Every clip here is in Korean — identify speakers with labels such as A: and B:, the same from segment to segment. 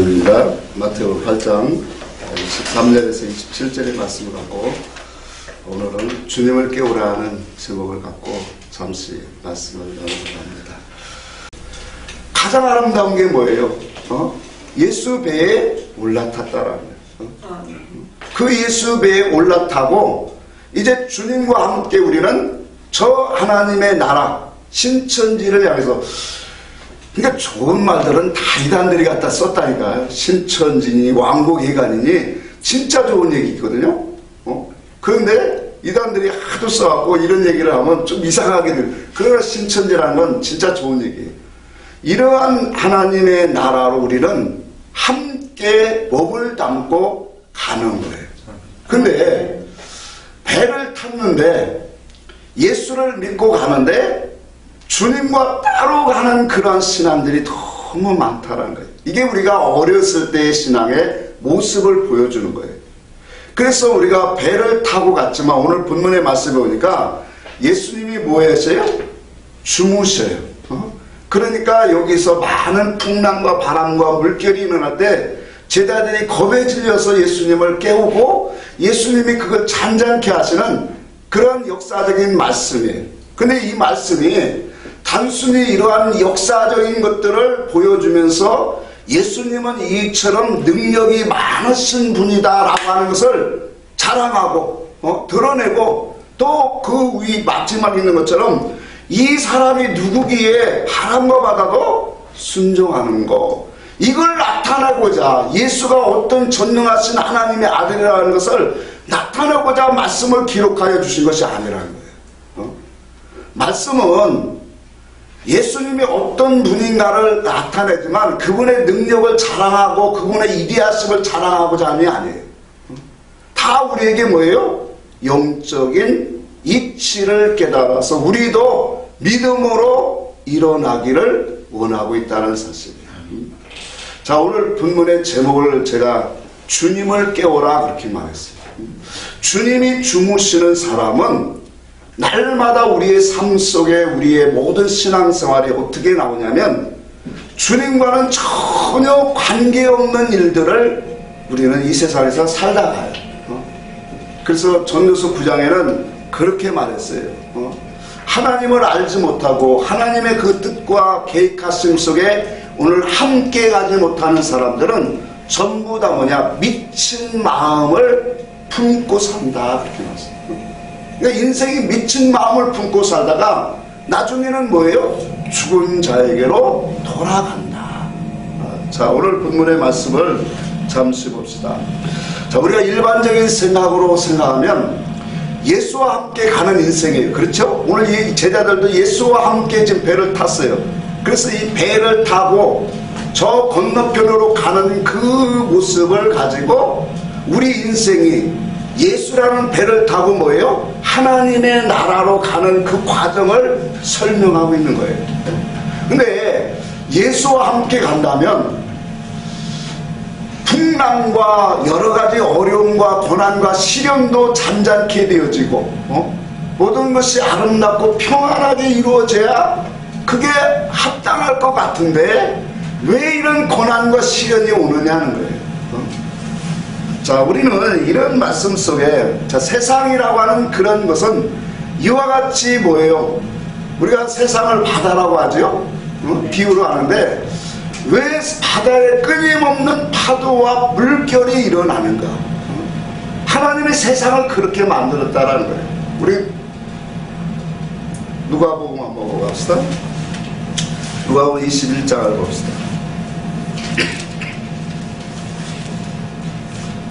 A: 말씀입니다. 마태복음 8장 13절에서 27절의 말씀을 갖고 오늘은 주님을 깨우라는 제목을 갖고 잠시 말씀을 나누려고 합니다. 가장 아름다운 게 뭐예요? 예수 배에 올라탔다라는 거예요. 그 예수 배에 올라타고 이제 주님과 함께 우리는 저 하나님의 나라 신천지를 향해서, 그러니까 좋은 말들은 다 이단들이 갖다 썼다니까요. 신천지니 왕국예관이니 진짜 좋은 얘기거든요. 그런데 이단들이 하도 써갖고 이런 얘기를 하면 좀 이상하게 돼요. 그러나 신천지라는 건 진짜 좋은 얘기예요. 이러한 하나님의 나라로 우리는 함께 목을 담고 가는 거예요. 근데 배를 탔는데 예수를 믿고 가는데 주님과 따로 가는 그러한 신앙들이 너무 많다는 거예요. 이게 우리가 어렸을 때의 신앙의 모습을 보여주는 거예요. 그래서 우리가 배를 타고 갔지만 오늘 본문의 말씀에 보니까 예수님이 뭐 하세요? 주무셔요. 그러니까 여기서 많은 풍랑과 바람과 물결이 일어날 때 제자들이 겁에 질려서 예수님을 깨우고 예수님이 그걸 잔잔케 하시는 그런 역사적인 말씀이에요. 근데 이 말씀이 단순히 이러한 역사적인 것들을 보여주면서 예수님은 이처럼 능력이 많으신 분이다 라고 하는 것을 자랑하고 드러내고 또 그 위 마지막에 있는 것처럼 이 사람이 누구기에 하나님과 받아도 순종하는 거, 이걸 나타내고자 예수가 어떤 전능하신 하나님의 아들이라는 것을 나타내고자 말씀을 기록하여 주신 것이 아니라는 거예요. 말씀은 예수님이 어떤 분인가를 나타내지만 그분의 능력을 자랑하고 그분의 이디하심을 자랑하고자 함이 아니에요. 다 우리에게 뭐예요? 영적인 이치를 깨달아서 우리도 믿음으로 일어나기를 원하고 있다는 사실이에요. 자, 오늘 본문의 제목을 제가 주님을 깨워라 그렇게 말했어요. 주님이 주무시는 사람은 날마다 우리의 삶 속에 우리의 모든 신앙생활이 어떻게 나오냐면 주님과는 전혀 관계없는 일들을 우리는 이 세상에서 살다가요. 그래서 전도서 9장에는 그렇게 말했어요. 하나님을 알지 못하고 하나님의 그 뜻과 계획하심 속에 오늘 함께 가지 못하는 사람들은 전부 다 뭐냐, 미친 마음을 품고 산다 그렇게 말했어요. 그러니까 인생이 미친 마음을 품고 살다가 나중에는 뭐예요? 죽은 자에게로 돌아간다. 자, 오늘 본문의 말씀을 잠시 봅시다. 자, 우리가 일반적인 생각으로 생각하면 예수와 함께 가는 인생이에요. 그렇죠? 오늘 이 제자들도 예수와 함께 지금 배를 탔어요. 그래서 이 배를 타고 저 건너편으로 가는 그 모습을 가지고 우리 인생이 예수라는 배를 타고 뭐예요? 하나님의 나라로 가는 그 과정을 설명하고 있는 거예요. 근데 예수와 함께 간다면 풍랑과 여러가지 어려움과 고난과 시련도 잔잔케 되어지고 모든 것이 아름답고 평안하게 이루어져야 그게 합당할 것 같은데 왜 이런 고난과 시련이 오느냐는 거예요. 자, 우리는 이런 말씀 속에, 자, 세상이라고 하는 그런 것은 이와 같이 뭐예요? 우리가 세상을 바다라고 하죠? 비유로 하는데 왜 바다에 끊임없는 파도와 물결이 일어나는가? 하나님이 세상을 그렇게 만들었다라는 거예요. 우리 누가복음 한번 보고 갑시다. 누가복음 21장을 봅시다.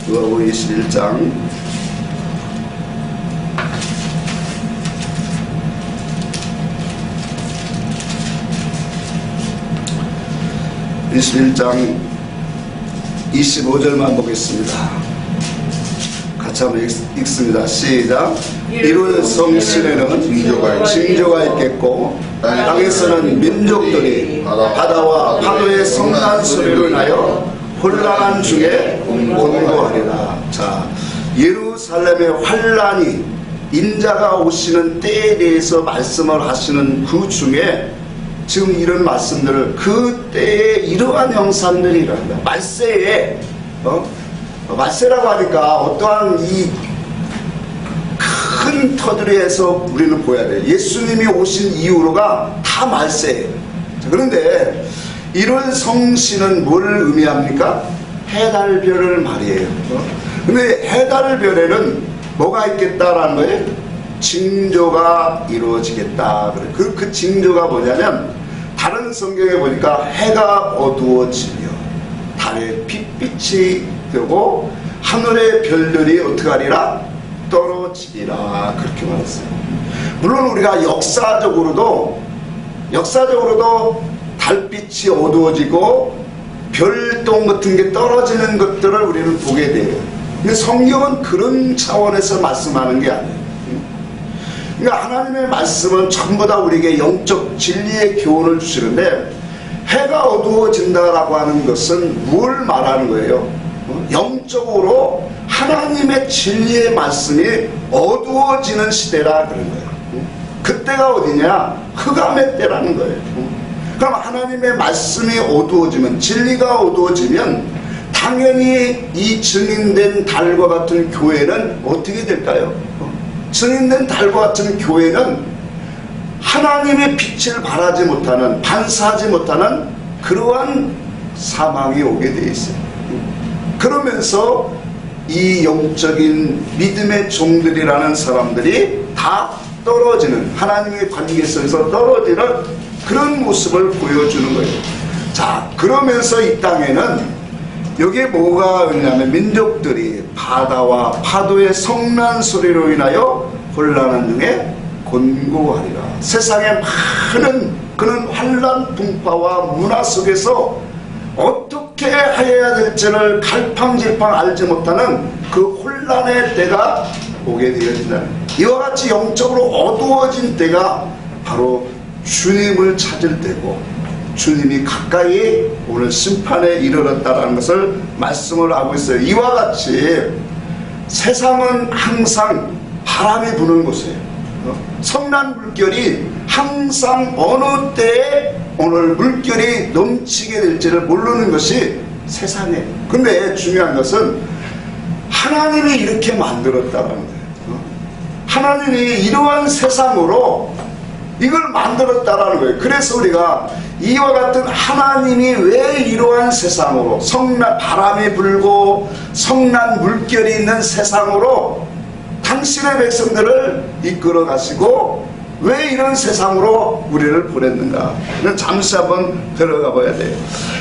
A: 누가복음 21장 21장 25절만 보겠습니다. 같이 한번 읽습니다. 시작. 이룬 성신에는 징조가 있겠고 땅에서는 민족들이 바다와 파도의 성난 소리로 인하여 혼란한 중에 온고하리라. 자, 예루살렘의 환란이 인자가 오시는 때에 대해서 말씀을 하시는 그 중에 지금 이런 말씀들을 그때에 이러한 형상들이란다. 말세에 말세라고 하니까 어떠한 이 큰 터들에서 우리는 보여야 돼. 예수님이 오신 이후로가 다 말세예요. 그런데 이런 성신은 뭘 의미합니까? 해달별을 말이에요. 근데 해달별에는 뭐가 있겠다라는 거예요? 징조가 이루어지겠다. 그 징조가 뭐냐면 다른 성경에 보니까 해가 어두워지며 달에 빛빛이 되고 하늘의 별들이 어떻게 하리라? 떨어지리라. 그렇게 말했어요. 물론 우리가 역사적으로도 달빛이 어두워지고 별똥 같은 게 떨어지는 것들을 우리는 보게 돼요. 근데 성경은 그런 차원에서 말씀하는 게 아니에요. 그러니까 하나님의 말씀은 전부 다 우리에게 영적 진리의 교훈을 주시는데, 해가 어두워진다라고 하는 것은 뭘 말하는 거예요? 영적으로 하나님의 진리의 말씀이 어두워지는 시대라 그런 거예요. 그때가 어디냐? 흑암의 때라는 거예요. 그럼 하나님의 말씀이 어두워지면, 진리가 어두워지면 당연히 이 증인된 달과 같은 교회는 어떻게 될까요? 증인된 달과 같은 교회는 하나님의 빛을 발하지 못하는, 반사하지 못하는 그러한 사망이 오게 되어 있어요. 그러면서 이 영적인 믿음의 종들이라는 사람들이 다 떨어지는, 하나님의 관계성에서 떨어지는 그런 모습을 보여주는 거예요. 자, 그러면서 이 땅에는 여기에 뭐가 있냐면 민족들이 바다와 파도의 성난 소리로 인하여 혼란한 중에 곤고하리라. 세상의 많은 그런 환란 풍파와 문화 속에서 어떻게 해야 될지를 갈팡질팡 알지 못하는 그 혼란의 때가 오게 되어진다. 이와 같이 영적으로 어두워진 때가 바로 주님을 찾을 때고, 주님이 가까이 오늘 심판에 이르렀다는 것을 말씀을 하고 있어요. 이와 같이 세상은 항상 바람이 부는 곳이에요. 성난 물결이 항상 어느 때에 오늘 물결이 넘치게 될지를 모르는 것이 세상이에요. 근데 중요한 것은 하나님이 이렇게 만들었다는 거예요. 하나님이 이러한 세상으로 이걸 만들었다라는 거예요. 그래서 우리가 이와 같은 하나님이 왜 이러한 세상으로, 성난 바람이 불고 성난 물결이 있는 세상으로 당신의 백성들을 이끌어 가시고 왜 이런 세상으로 우리를 보냈는가? 잠시 한번 들어가 봐야 돼요.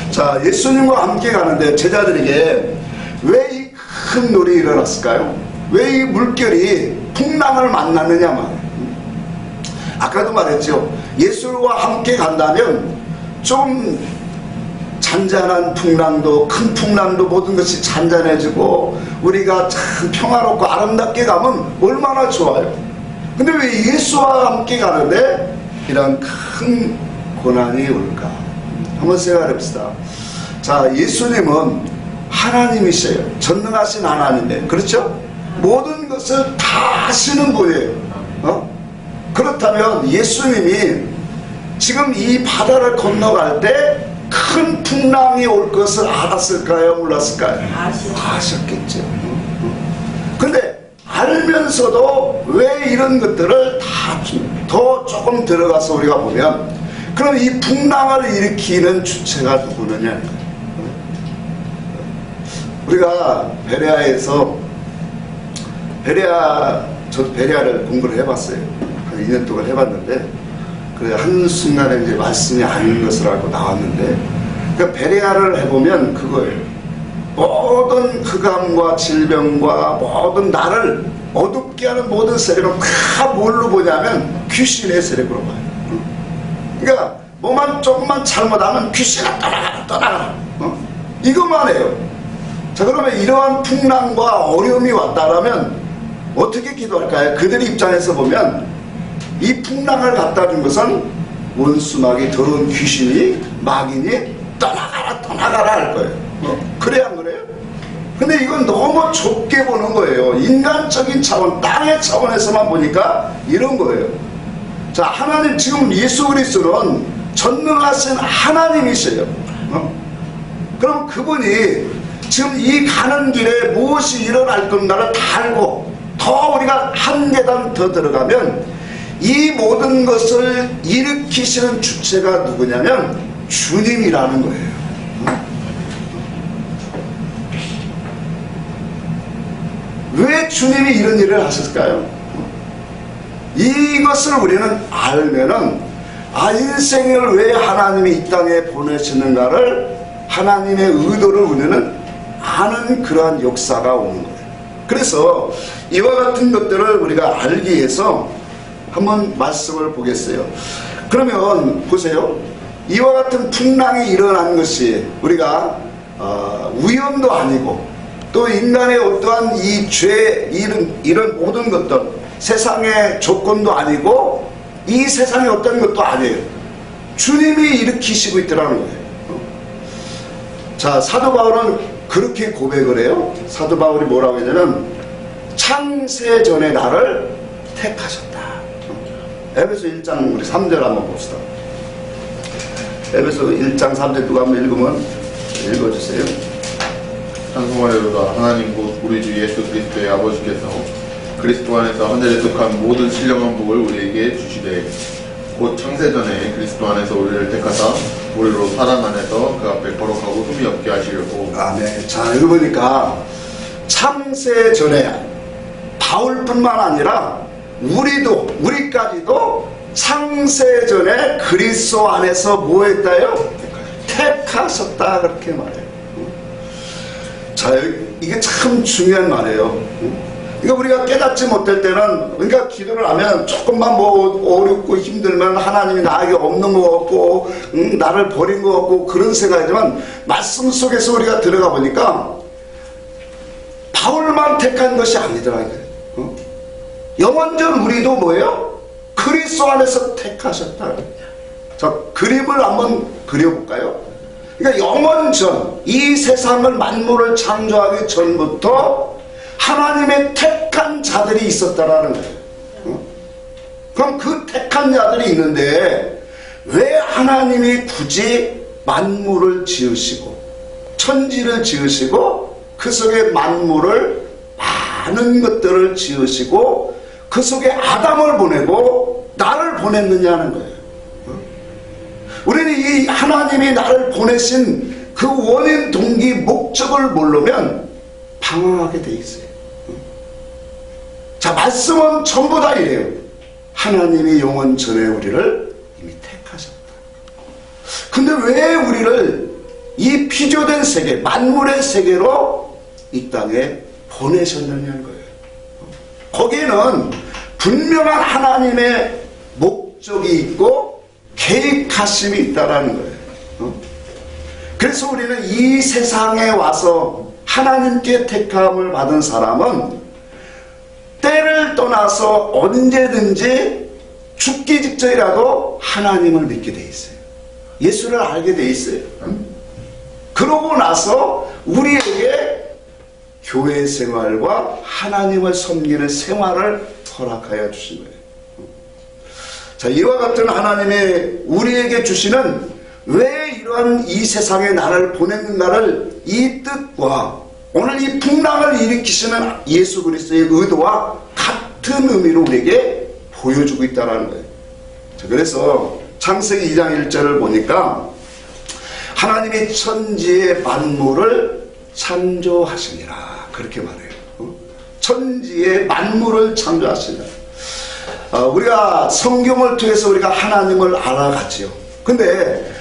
A: 자, 예수님과 함께 가는데 제자들에게 왜 이 큰 놀이 일어났을까요? 왜 이 물결이 풍랑을 만났느냐 말이에요. 아까도 말했죠. 예수와 함께 간다면 좀 잔잔한 풍랑도, 큰 풍랑도 모든 것이 잔잔해지고 우리가 참 평화롭고 아름답게 가면 얼마나 좋아요. 근데 왜 예수와 함께 가는데 이런 큰 고난이 올까? 한번 생각해 봅시다. 자, 예수님은 하나님이세요. 전능하신 하나님이에요. 그렇죠? 모든 것을 다 아시는 분이에요. 그렇다면 예수님이 지금 이 바다를 건너갈 때 큰 풍랑이 올 것을 알았을까요? 몰랐을까요? 아셨겠죠. 근데 알면서도 왜 이런 것들을 더 조금 들어가서 우리가 보면, 그럼 이 풍랑을 일으키는 주체가 누구느냐? 우리가 저도 베레아를 공부를 해봤어요. 한 2년 동안 해봤는데, 그래 한순간에 이제 말씀이 아닌 것을 알고 나왔는데, 그러니까 베레아를 해보면 그거예요. 모든 흑암과 질병과 모든 나를 어둡게 하는 모든 세력은 다 뭘로 보냐면 귀신의 세력으로 봐요. 그러니까 뭐만 조금만 잘못하면 귀신아 떠나가라. 이것만 해요. 자, 그러면 이러한 풍랑과 어려움이 왔다라면 어떻게 기도할까요? 그들 입장에서 보면 이 풍랑을 갖다 준 것은 원수마귀, 더러운 귀신이, 마귀니 떠나가라 할 거예요. 그래야 안 그래요? 근데 이건 너무 좁게 보는 거예요. 인간적인 차원, 땅의 차원에서만 보니까 이런 거예요. 자, 하나님, 지금 예수 그리스도는 전능하신 하나님이세요. 그럼 그분이 지금 이 가는 길에 무엇이 일어날 건가를 다 알고 더 우리가 한 계단 더 들어가면 이 모든 것을 일으키시는 주체가 누구냐면 주님이라는 거예요. 왜 주님이 이런 일을 하셨을까요? 이것을 우리는 알면은 인생을 왜 하나님이 이 땅에 보내시는가를 하나님의 의도를 우리는 아는 그러한 역사가 오는 거예요. 그래서 이와 같은 것들을 우리가 알기 위해서 한번 말씀을 보겠어요. 그러면 보세요. 이와 같은 풍랑이 일어난 것이 우리가 우연도 아니고 또 인간의 어떠한 이 죄, 이런 모든 것들 세상의 조건도 아니고 이 세상의 어떤 것도 아니에요. 주님이 일으키시고 있더라는 거예요. 자, 사도 바울은 그렇게 고백을 해요. 사도 바울이 뭐라고 했냐면 창세전에 나를 택하셨다. 에베소 1장 우리 3절 한번 봅시다. 에베소 1장 3절 누가 한번 읽으면 읽어주세요.
B: 찬송하려도다 하나님 곧 우리 주 예수 그리스도의 아버지께서 그리스도 안에서 하늘에 속한 모든 신령한 복을 우리에게 주시되 곧 창세전에 그리스도 안에서 우리를 택하사 우리로 사랑 안에서 그 앞에 거룩하고 흠이 없게 하시려고.
A: 아멘. 자, 여기 보니까 창세전에 바울뿐만 아니라 우리까지도 창세전에 그리스도 안에서 뭐 했다요? 택하셨다 그렇게 말해요. 자, 이게 참 중요한 말이에요. 그러니까 우리가 깨닫지 못할 때는, 그러니까 기도를 하면 조금만 뭐 어렵고 힘들면 하나님이 나에게 없는 것 같고 나를 버린 것 같고 그런 생각이지만 말씀 속에서 우리가 들어가 보니까 바울만 택한 것이 아니더라고요. 영원전 우리도 뭐예요? 그리스도 안에서 택하셨다. 자, 그림을 한번 그려볼까요? 그러니까 영원전 이 세상을 만물을 창조하기 전부터 하나님의 택한 자들이 있었다라는 거예요. 그럼 그 택한 자들이 있는데 왜 하나님이 굳이 만물을 지으시고 천지를 지으시고 그 속에 만물을 많은 것들을 지으시고 그 속에 아담을 보내고 나를 보냈느냐는 거예요. 우리는 이 하나님이 나를 보내신 그 원인, 동기, 목적을 모르면 방황하게 돼 있어요. 자, 말씀은 전부 다 이래요. 하나님이 영원 전에 우리를 이미 택하셨다. 근데 왜 우리를 이 피조된 세계, 만물의 세계로 이 땅에 보내셨느냐는 거예요. 거기에는 분명한 하나님의 목적이 있고 계획하심이 있다라는 거예요. 그래서 우리는 이 세상에 와서 하나님께 택함을 받은 사람은 때를 떠나서 언제든지 죽기 직전이라도 하나님을 믿게 돼 있어요. 예수를 알게 돼 있어요. 그러고 나서 우리에게 교회 생활과 하나님을 섬기는 생활을 허락하여 주신 거예요. 자, 이와 같은 하나님의 우리에게 주시는 왜 이러한 이 세상에 나를 보냈는가를 이 뜻과 오늘 이 풍랑을 일으키시는 예수 그리스도의 의도와 같은 의미로 우리에게 보여주고 있다는 거예요. 자, 그래서 창세기 2장 1절을 보니까 하나님이 천지의 만물을 창조하시니라 그렇게 말해요. 천지의 만물을 창조하시니라. 우리가 성경을 통해서 우리가 하나님을 알아갔지요. 근데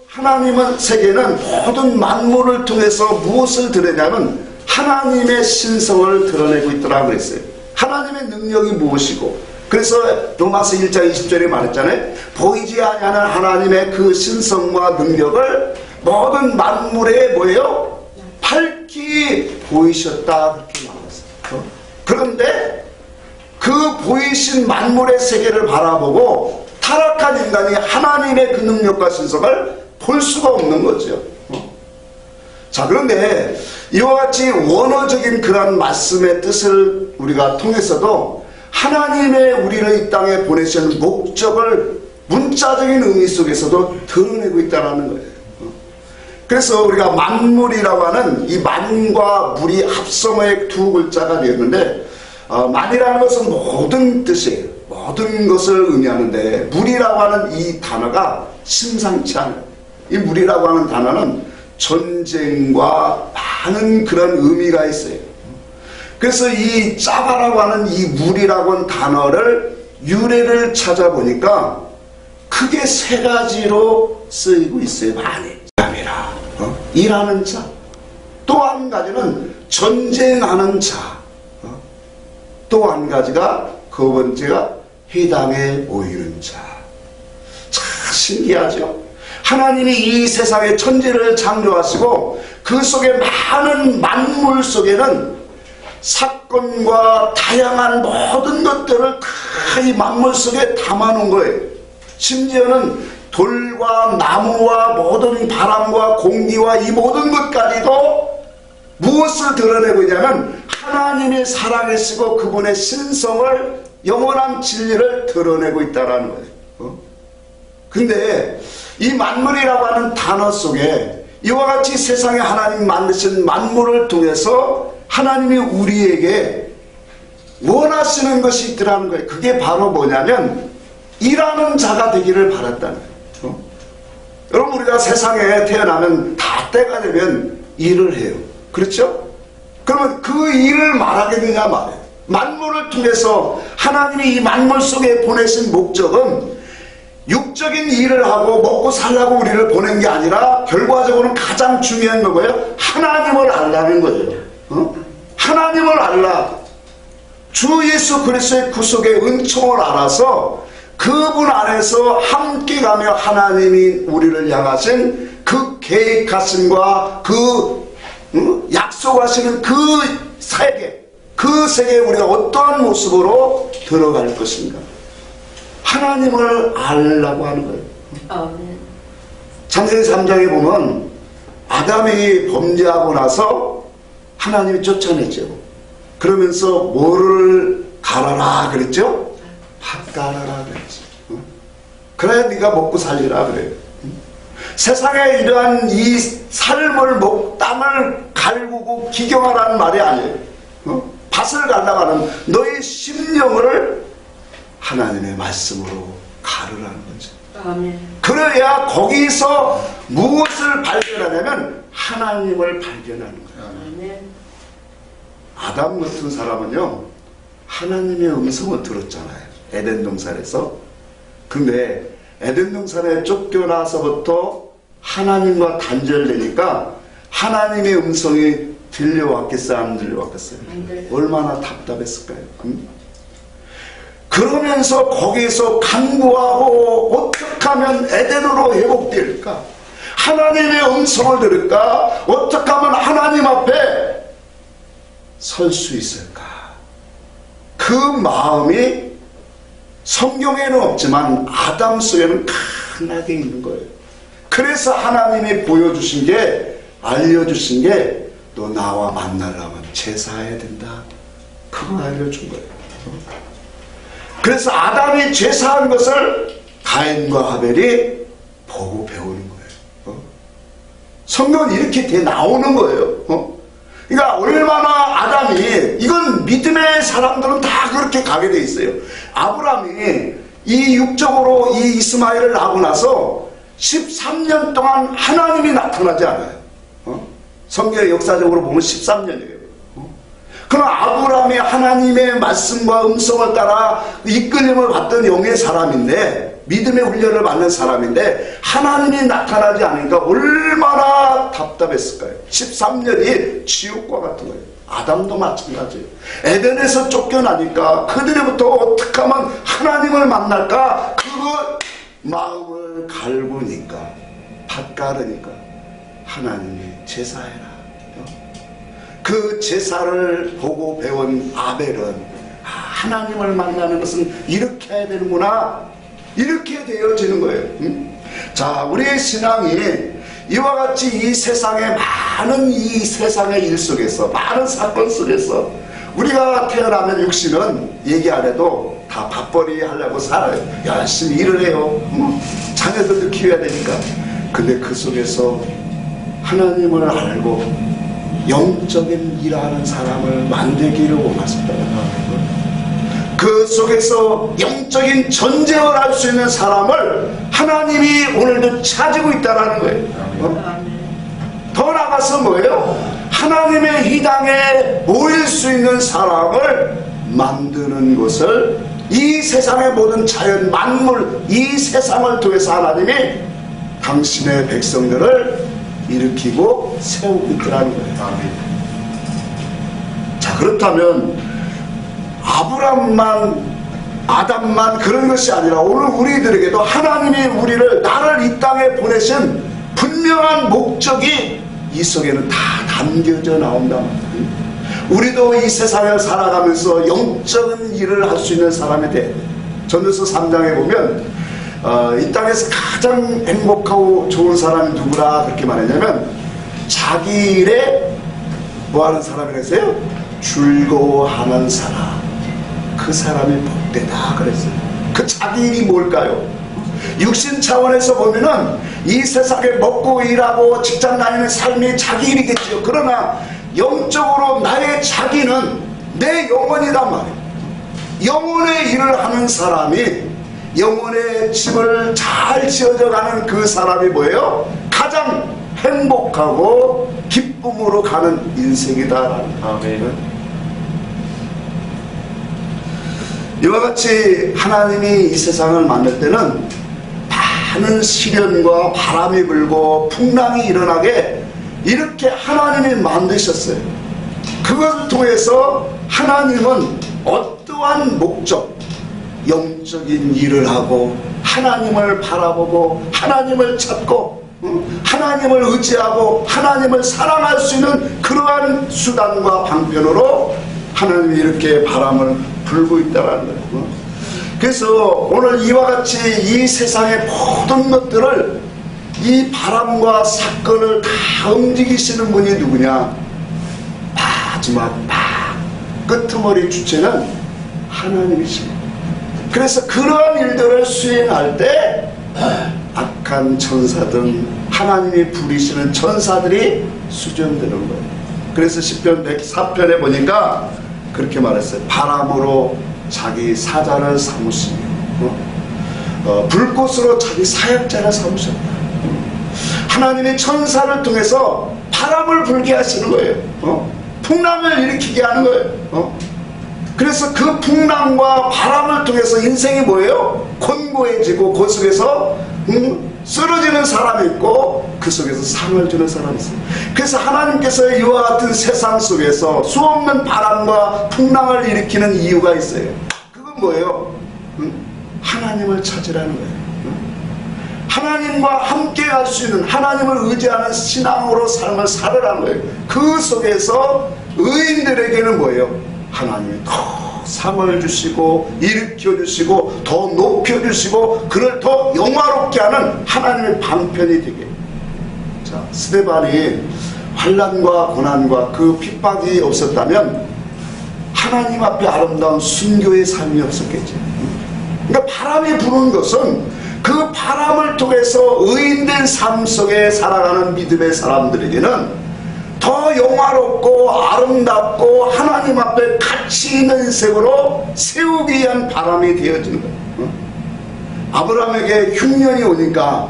A: 하나님은 세계는 모든 만물을 통해서 무엇을 드러내냐면 하나님의 신성을 드러내고 있더라고 그랬어요. 하나님의 능력이 무엇이고, 그래서 로마서 1장 20절에 말했잖아요. 보이지 아니하는 하나님의 그 신성과 능력을 모든 만물에 뭐예요? 밝히 보이셨다 그렇게 말했어요. 그런데 그 보이신 만물의 세계를 바라보고 타락한 인간이 하나님의 그 능력과 신성을 볼 수가 없는 거죠. 자, 그런데 이와 같이 원어적인 그런 말씀의 뜻을 우리가 통해서도 하나님의 우리를 이 땅에 보내신 목적을 문자적인 의미 속에서도 드러내고 있다는 거예요. 그래서 우리가 만물이라고 하는 이 만과 물이 합성의 두 글자가 되었는데, 만이라는 것은 모든 뜻이에요. 모든 것을 의미하는데, 물이라고 하는 이 단어가 심상치 않아요. 이 물이라고 하는 단어는 전쟁과 많은 그런 의미가 있어요. 그래서 이 짜바라고 하는 이 물이라고 하는 단어를 유래를 찾아보니까 크게 세 가지로 쓰이고 있어요. 많이. 일하는 자. 또 한 가지는 전쟁하는 자. 또 한 가지가 그 번째가 해당해 보이는 자. 참 신기하죠. 하나님이 이 세상의 천지를 창조하시고 그 속에 많은 만물 속에는 사건과 다양한 모든 것들을 이 만물 속에 담아놓은 거예요. 심지어는 돌과 나무와 모든 바람과 공기와 이 모든 것까지도 무엇을 드러내고 있냐면 하나님의 살아계시고 그분의 신성을, 영원한 진리를 드러내고 있다는 거예요. 근데 이 만물이라고 하는 단어 속에 이와 같이 세상에 하나님 만드신 만물을 통해서 하나님이 우리에게 원하시는 것이 있더라는 거예요. 그게 바로 뭐냐면 일하는 자가 되기를 바랐다는 거예요. 여러분, 우리가 세상에 태어나면 다 때가 되면 일을 해요. 그렇죠? 그러면 그 일을 말하게 되냐 말이에요. 만물을 통해서 하나님이 이 만물 속에 보내신 목적은 육적인 일을 하고 먹고 살라고 우리를 보낸 게 아니라 결과적으로는 가장 중요한 건 뭐예요? 하나님을 알라는 거예요. 하나님을 알라. 주 예수 그리스도의 구속의 은총을 알아서 그분 안에서 함께 가며 하나님이 우리를 향하신 그 계획하심과 그 약속하시는 그 세계에 우리가 어떠한 모습으로 들어갈 것인가. 하나님을 알라고 하는 거예요. 창세기 3장에 보면 아담이 범죄하고 나서 하나님이 쫓아냈죠. 그러면서 뭐를 갈아라 그랬죠? 밭 갈아라 그랬죠. 그래야 네가 먹고 살리라 그래요. 세상에 이러한 이 삶을 땅을 갈구고 기경하라는 말이 아니에요. 밭을 갈라고 하는 너의 심령을 하나님의 말씀으로 가르라는 거죠.
C: 아멘.
A: 그래야 거기서 무엇을 발견하냐면 하나님을 발견하는 거예요.
C: 아멘.
A: 아담 같은 사람은요, 하나님의 음성을 들었잖아요. 에덴 동산에서. 근데 에덴 동산에 쫓겨나서부터 하나님과 단절되니까 하나님의 음성이 들려왔겠어요? 안 들려왔겠어요? 얼마나 답답했을까요? 그러면서 거기에서 간구하고 어떻게 하면 에덴으로 회복될까? 하나님의 음성을 들을까? 어떻게 하면 하나님 앞에 설 수 있을까? 그 마음이 성경에는 없지만 아담 속에는 강하게 있는 거예요. 그래서 하나님이 보여주신 게, 알려주신 게, 너 나와 만나려면 제사해야 된다. 그걸 알려준 거예요. 그래서 아담이 제사한 것을 가인과 하벨이 보고 배우는 거예요. 성경은 이렇게 돼 나오는 거예요. 그러니까 얼마나 아담이, 이건 믿음의 사람들은 다 그렇게 가게 돼 있어요. 아브라함이 이 육적으로 이 이스마엘을 낳고 나서 13년 동안 하나님이 나타나지 않아요. 성경의 역사적으로 보면 13년이에요. 그러나 아브라함이 하나님의 말씀과 음성을 따라 이끌림을 받던 영의 사람인데, 믿음의 훈련을 받는 사람인데 하나님이 나타나지 않으니까 얼마나 답답했을까요? 13년이 지옥과 같은 거예요. 아담도 마찬가지예요. 에덴에서 쫓겨나니까 그들로부터 어떻게 하면 하나님을 만날까? 그거 마음을 갈구니까, 밭 가르니까 하나님이 제사해라. 그 제사를 보고 배운 아벨은 하나님을 만나는 것은 이렇게 해야 되는구나, 이렇게 되어지는 거예요. 자, 우리의 신앙이 이와 같이 이 세상의 많은 이 세상의 일 속에서, 많은 사건 속에서 우리가 태어나면 육신은 얘기 안 해도 다 밥벌이 하려고 살아요. 열심히 일을 해요. 자녀들도 키워야 되니까. 근데 그 속에서 하나님을 알고 영적인 일하는 사람을 만들기를 원하셨다. 그 속에서 영적인 전쟁을 할 수 있는 사람을 하나님이 오늘도 찾고 있다는 거예요. 더 나아가서 뭐예요? 하나님의 이 땅에 모일 수 있는 사람을 만드는 것을 이 세상의 모든 자연 만물 이 세상을 통해서 하나님이 당신의 백성들을 일으키고 세우고 있더라는 거예요. 자, 그렇다면 아담만 그런 것이 아니라 오늘 우리들에게도 하나님이 나를 이 땅에 보내신 분명한 목적이 이 속에는 다 담겨져 나온다. 우리도 이 세상을 살아가면서 영적인 일을 할 수 있는 사람이 돼. 전도서 3장에 보면 이 땅에서 가장 행복하고 좋은 사람이 누구라 그렇게 말했냐면 자기 일에 뭐하는 사람이랬어요? 즐거워하는 사람. 그 사람이 복되다 그랬어요. 그 자기 일이 뭘까요? 육신 차원에서 보면은 이 세상에 먹고 일하고 직장 다니는 삶이 자기 일이겠죠. 그러나 영적으로 나의 자기는 내 영혼이란 말이에요. 영혼의 일을 하는 사람이 영혼의 집을 잘 지어져 가는 그 사람이 뭐예요? 가장 행복하고 기쁨으로 가는 인생이다라는 거예요. 이와 같이 하나님이 이 세상을 만들 때는 많은 시련과 바람이 불고 풍랑이 일어나게 이렇게 하나님이 만드셨어요. 그것을 통해서 하나님은 어떠한 목적, 영적인 일을 하고 하나님을 바라보고 하나님을 찾고 하나님을 의지하고 하나님을 사랑할 수 있는 그러한 수단과 방편으로 하나님이 이렇게 바람을 불고 있다는 거예요. 그래서 오늘 이와 같이 이 세상의 모든 것들을 이 바람과 사건을 다 움직이시는 분이 누구냐? 마지막 끄트머리 주체는 하나님이십니다. 그래서 그러한 일들을 수행할 때 악한 천사들, 하나님이 부리시는 천사들이 수정되는 거예요. 그래서 시편 104편에 보니까 그렇게 말했어요. 바람으로 자기 사자를 삼으시며 불꽃으로 자기 사역자를 삼으셨다. 하나님이 천사를 통해서 바람을 불게 하시는 거예요. 풍랑을 일으키게 하는 거예요. 그래서 그 풍랑과 바람을 통해서 인생이 뭐예요? 곤고해지고 그 속에서 쓰러지는 사람이 있고 그 속에서 상을 주는 사람이 있어요. 그래서 하나님께서 이와 같은 세상 속에서 수없는 바람과 풍랑을 일으키는 이유가 있어요. 그건 뭐예요? 하나님을 찾으라는 거예요. 하나님과 함께 할 수 있는 하나님을 의지하는 신앙으로 삶을 살으라는 거예요. 그 속에서 의인들에게는 뭐예요? 하나님이 더 상을 주시고 일으켜 주시고 더 높여 주시고 그를 더 영화롭게 하는 하나님의 방편이 되게. 자, 스데반이 환난과 고난과 그 핍박이 없었다면 하나님 앞에 아름다운 순교의 삶이 없었겠죠. 그러니까 바람이 부는 것은 그 바람을 통해서 의인된 삶 속에 살아가는 믿음의 사람들에게는 더 영화롭고 아름답고 하나님 앞에 가치 있는 인생으로 세우기 위한 바람이 되어지는 거예요. 아브라함에게 흉년이 오니까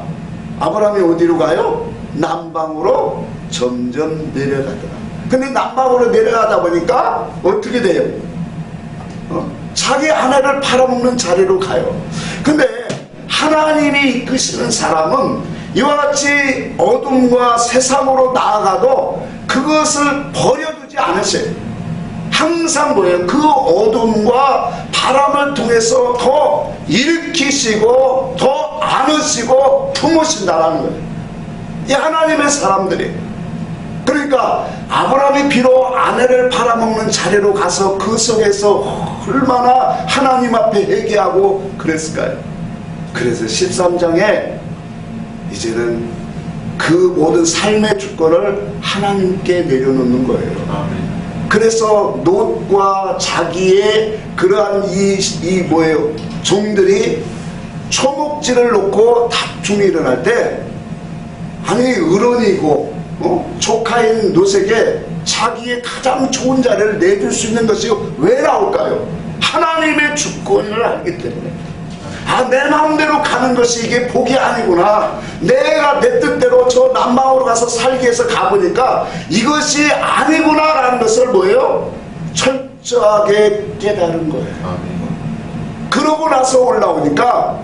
A: 아브라함이 어디로 가요? 남방으로 점점 내려가더라. 근데 남방으로 내려가다 보니까 어떻게 돼요? 자기 아내를 팔아먹는 자리로 가요. 근데 하나님이 이끄시는 사람은 이와 같이 어둠과 세상으로 나아가도 그것을 버려두지 않으세요. 항상 뭐예요? 그 어둠과 바람을 통해서 더 일으키시고 더 안으시고 품으신다는 거예요. 이 하나님의 사람들이. 그러니까 아브라함이 비록 아내를 팔아먹는 자리로 가서 그 속에서 얼마나 하나님 앞에 회개하고 그랬을까요? 그래서 13장에 이제는 그 모든 삶의 주권을 하나님께 내려놓는 거예요. 그래서 롯과 자기의 그러한 뭐예요? 종들이 초목지를 놓고 다툼이 일어날 때, 아니 의론이고 조카인 롯에게 자기의 가장 좋은 자리를 내줄 수 있는 것이 왜 나올까요? 하나님의 주권을 알기 때문에. 내 마음대로 가는 것이 이게 복이 아니구나. 내가 내 뜻대로 저 남방으로 가서 살기 위해서 가보니까 이것이 아니구나 라는 것을 뭐예요? 철저하게 깨달은 거예요. 그러고 나서 올라오니까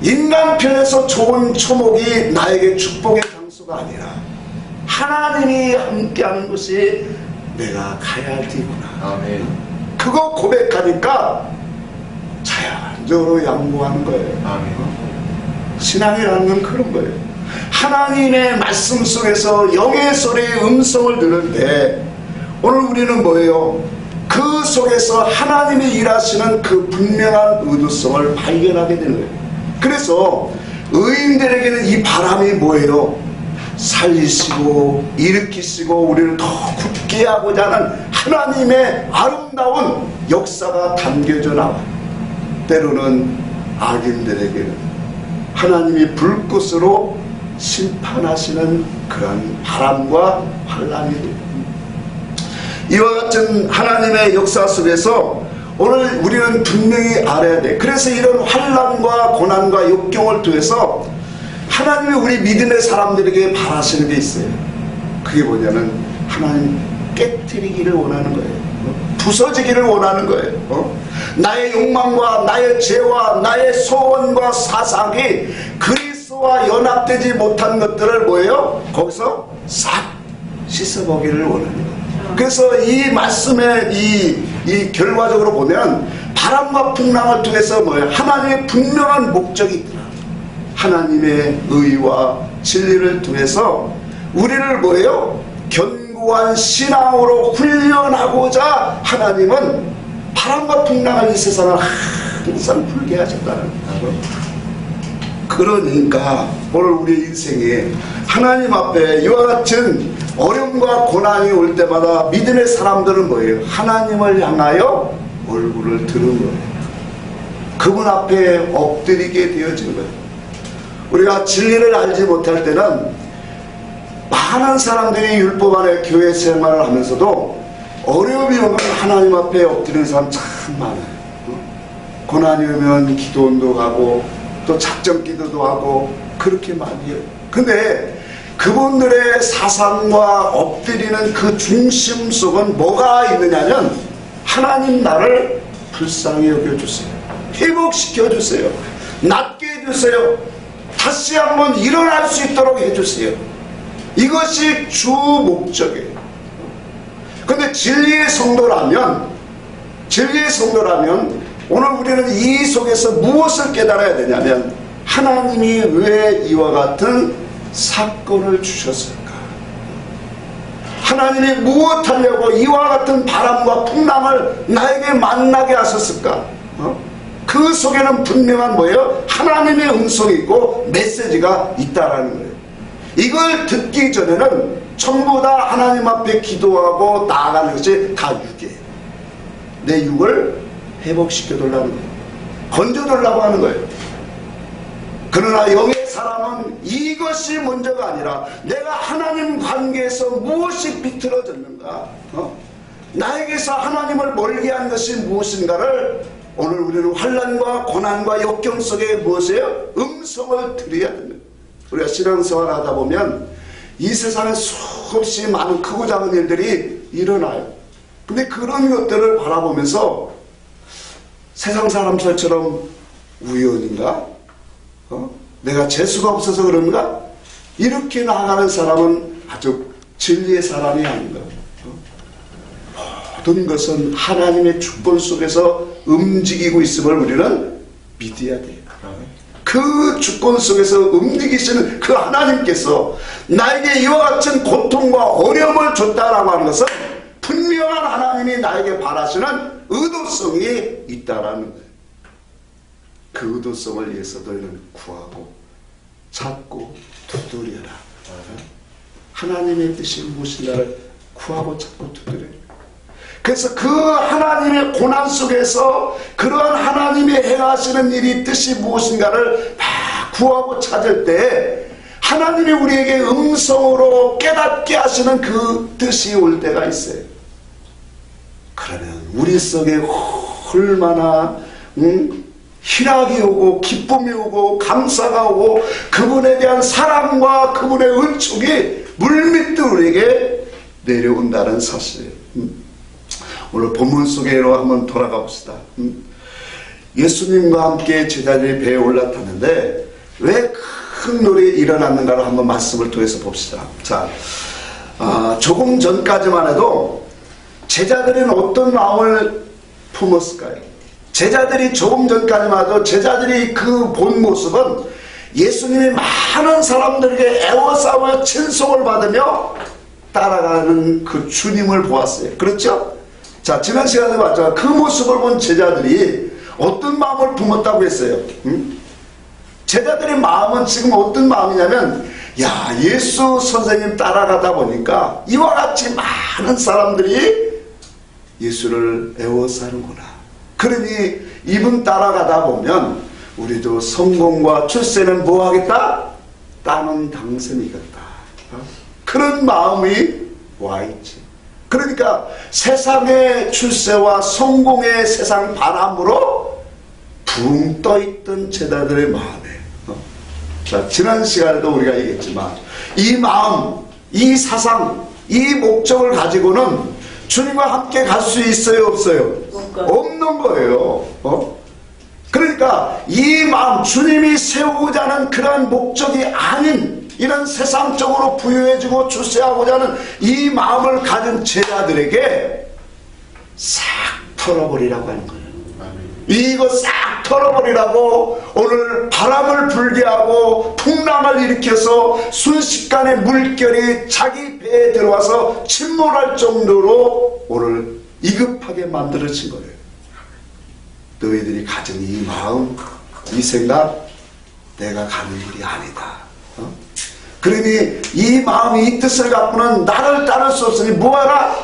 A: 인간 편에서 좋은 초목이 나에게 축복의 장소가 아니라 하나님이 함께하는 것이 내가 가야 할 길이구나. 그거 고백하니까 자연적으로 양보하는 거예요. 신앙이라는 건 그런 거예요. 하나님의 말씀 속에서 영의 소리의 음성을 들을 오늘 우리는 뭐예요? 그 속에서 하나님이 일하시는 그 분명한 의도성을 발견하게 되는 거예요. 그래서 의인들에게는 이 바람이 뭐예요? 살리시고 일으키시고 우리를 더 굳게 하고자 하는 하나님의 아름다운 역사가 담겨져 나와요. 때로는 악인들에게는 하나님이 불꽃으로 심판하시는 그런 바람과 환란이 됩니다. 이와 같은 하나님의 역사 속에서 오늘 우리는 분명히 알아야 돼. 그래서 이런 환란과 고난과 역경을 통해서 하나님이 우리 믿음의 사람들에게 바라시는 게 있어요. 그게 뭐냐면 하나님 깨트리기를 원하는 거예요. 부서지기를 원하는 거예요. 나의 욕망과 나의 죄와 나의 소원과 사상이 그리스도와 연합되지 못한 것들을 뭐예요? 거기서 싹 씻어보기를 원하는 거예요. 그래서 이 말씀의 이 결과적으로 보면 바람과 풍랑을 통해서 뭐예요? 하나님의 분명한 목적이 있더라. 하나님의 의와 진리를 통해서 우리를 뭐예요? 견고한 신앙으로 훈련하고자 하나님은 바람과 풍랑을 이 세상을 항상 불게 하셨다는 거예요. 그러니까 오늘 우리 인생에 하나님 앞에 이와 같은 어려움과 고난이 올 때마다 믿음의 사람들은 뭐예요? 하나님을 향하여 얼굴을 드는 거예요. 그분 앞에 엎드리게 되어진 거예요. 우리가 진리를 알지 못할 때는 많은 사람들이 율법 안에 교회 생활을 하면서도 어려움이 오면 하나님 앞에 엎드리는 사람 참 많아요. 고난이 오면 기도원도 가고 또 작정 기도도 하고 그렇게 많이 해요. 근데 그분들의 사상과 엎드리는 그 중심 속은 뭐가 있느냐면 하나님 나를 불쌍히 여겨주세요. 회복시켜주세요. 낫게 해주세요. 다시 한번 일어날 수 있도록 해주세요. 이것이 주 목적이에요. 근데 진리의 성도라면 오늘 우리는 이 속에서 무엇을 깨달아야 되냐면 하나님이 왜 이와 같은 사건을 주셨을까? 하나님이 무엇하려고 이와 같은 바람과 풍랑을 나에게 만나게 하셨을까? 그 속에는 분명한 뭐예요? 하나님의 음성이 있고 메시지가 있다라는 거예요. 이걸 듣기 전에는 전부 다 하나님 앞에 기도하고 나아가는 것이 다 육이에요. 내 육을 회복시켜달라는 거예요. 건져달라고 하는 거예요. 그러나 영의 사람은 이것이 문제가 아니라 내가 하나님 관계에서 무엇이 비틀어졌는가, 나에게서 하나님을 멀게 한 것이 무엇인가를 오늘 우리는 환난과 고난과 역경 속에 무엇이에요? 음성을 드려야 됩니다. 우리가 신앙생활 하다 보면 이 세상에 수없이 많은 크고 작은 일들이 일어나요. 근데 그런 것들을 바라보면서 세상 사람들처럼 우연인가? 내가 재수가 없어서 그런가? 이렇게 나아가는 사람은 아주 진리의 사람이 아닌가? 모든 것은 하나님의 주권 속에서 움직이고 있음을 우리는 믿어야 돼요. 그 주권 속에서 움직이시는 그 하나님께서 나에게 이와 같은 고통과 어려움을 줬다라고 하는 것은 분명한 하나님이 나에게 바라시는 의도성이 있다라는 거예요. 그 의도성을 위해서 너희는 구하고 찾고 두드려라. 하나님의 뜻이 무엇인가를 구하고 찾고 두드려라. 그래서 그 하나님의 고난 속에서 그러한 하나님이 행하시는 일이 뜻이 무엇인가를 막 구하고 찾을 때 하나님이 우리에게 음성으로 깨닫게 하시는 그 뜻이 올 때가 있어요. 그러면 우리 속에 얼마나 희락이 오고 기쁨이 오고 감사가 오고 그분에 대한 사랑과 그분의 은총이 물밀듯 우리에게 내려온다는 사실. 오늘 본문 속으로 한번 돌아가 봅시다. 예수님과 함께 제자들이 배에 올라탔는데 왜 큰 놀이 일어났는가를 한번 말씀을 통해서 봅시다. 자, 조금 전까지만 해도 제자들은 어떤 마음을 품었을까요? 제자들이 조금 전까지만 해도 제자들이 그 본 모습은 예수님이 많은 사람들에게 애워싸워 찬송을 받으며 따라가는 그 주님을 보았어요. 그렇죠? 자, 지난 시간에 봤죠. 그 모습을 본 제자들이 어떤 마음을 품었다고 했어요? 제자들의 마음은 지금 어떤 마음이냐면, 야, 예수 선생님 따라가다 보니까 이와 같이 많은 사람들이 예수를 애워싸는구나. 그러니 이분 따라가다 보면 우리도 성공과 출세는 뭐 하겠다? 따는 당선이겠다. 그런 마음이 와 있지. 그러니까 세상의 출세와 성공의 세상 바람으로 붕 떠있던 제자들의 마음에, 자, 지난 시간에도 우리가 얘기했지만 이 마음, 이 사상, 이 목적을 가지고는 주님과 함께 갈 수 있어요, 없어요? 없는 거예요. 그러니까 이 마음, 주님이 세우고자 하는 그러한 목적이 아닌 이런 세상적으로 부유해지고 출세하고자 하는 이 마음을 가진 제자들에게 싹 털어버리라고 하는 거예요. 이거 싹 털어버리라고 오늘 바람을 불게 하고 풍랑을 일으켜서 순식간에 물결이 자기 배에 들어와서 침몰할 정도로 오늘 이급하게 만들어진 거예요. 너희들이 가진 이 마음, 이 생각, 내가 가는 길이 아니다. 그러니 이 마음, 이 뜻을 갖고는 나를 따를 수 없으니 뭐하라?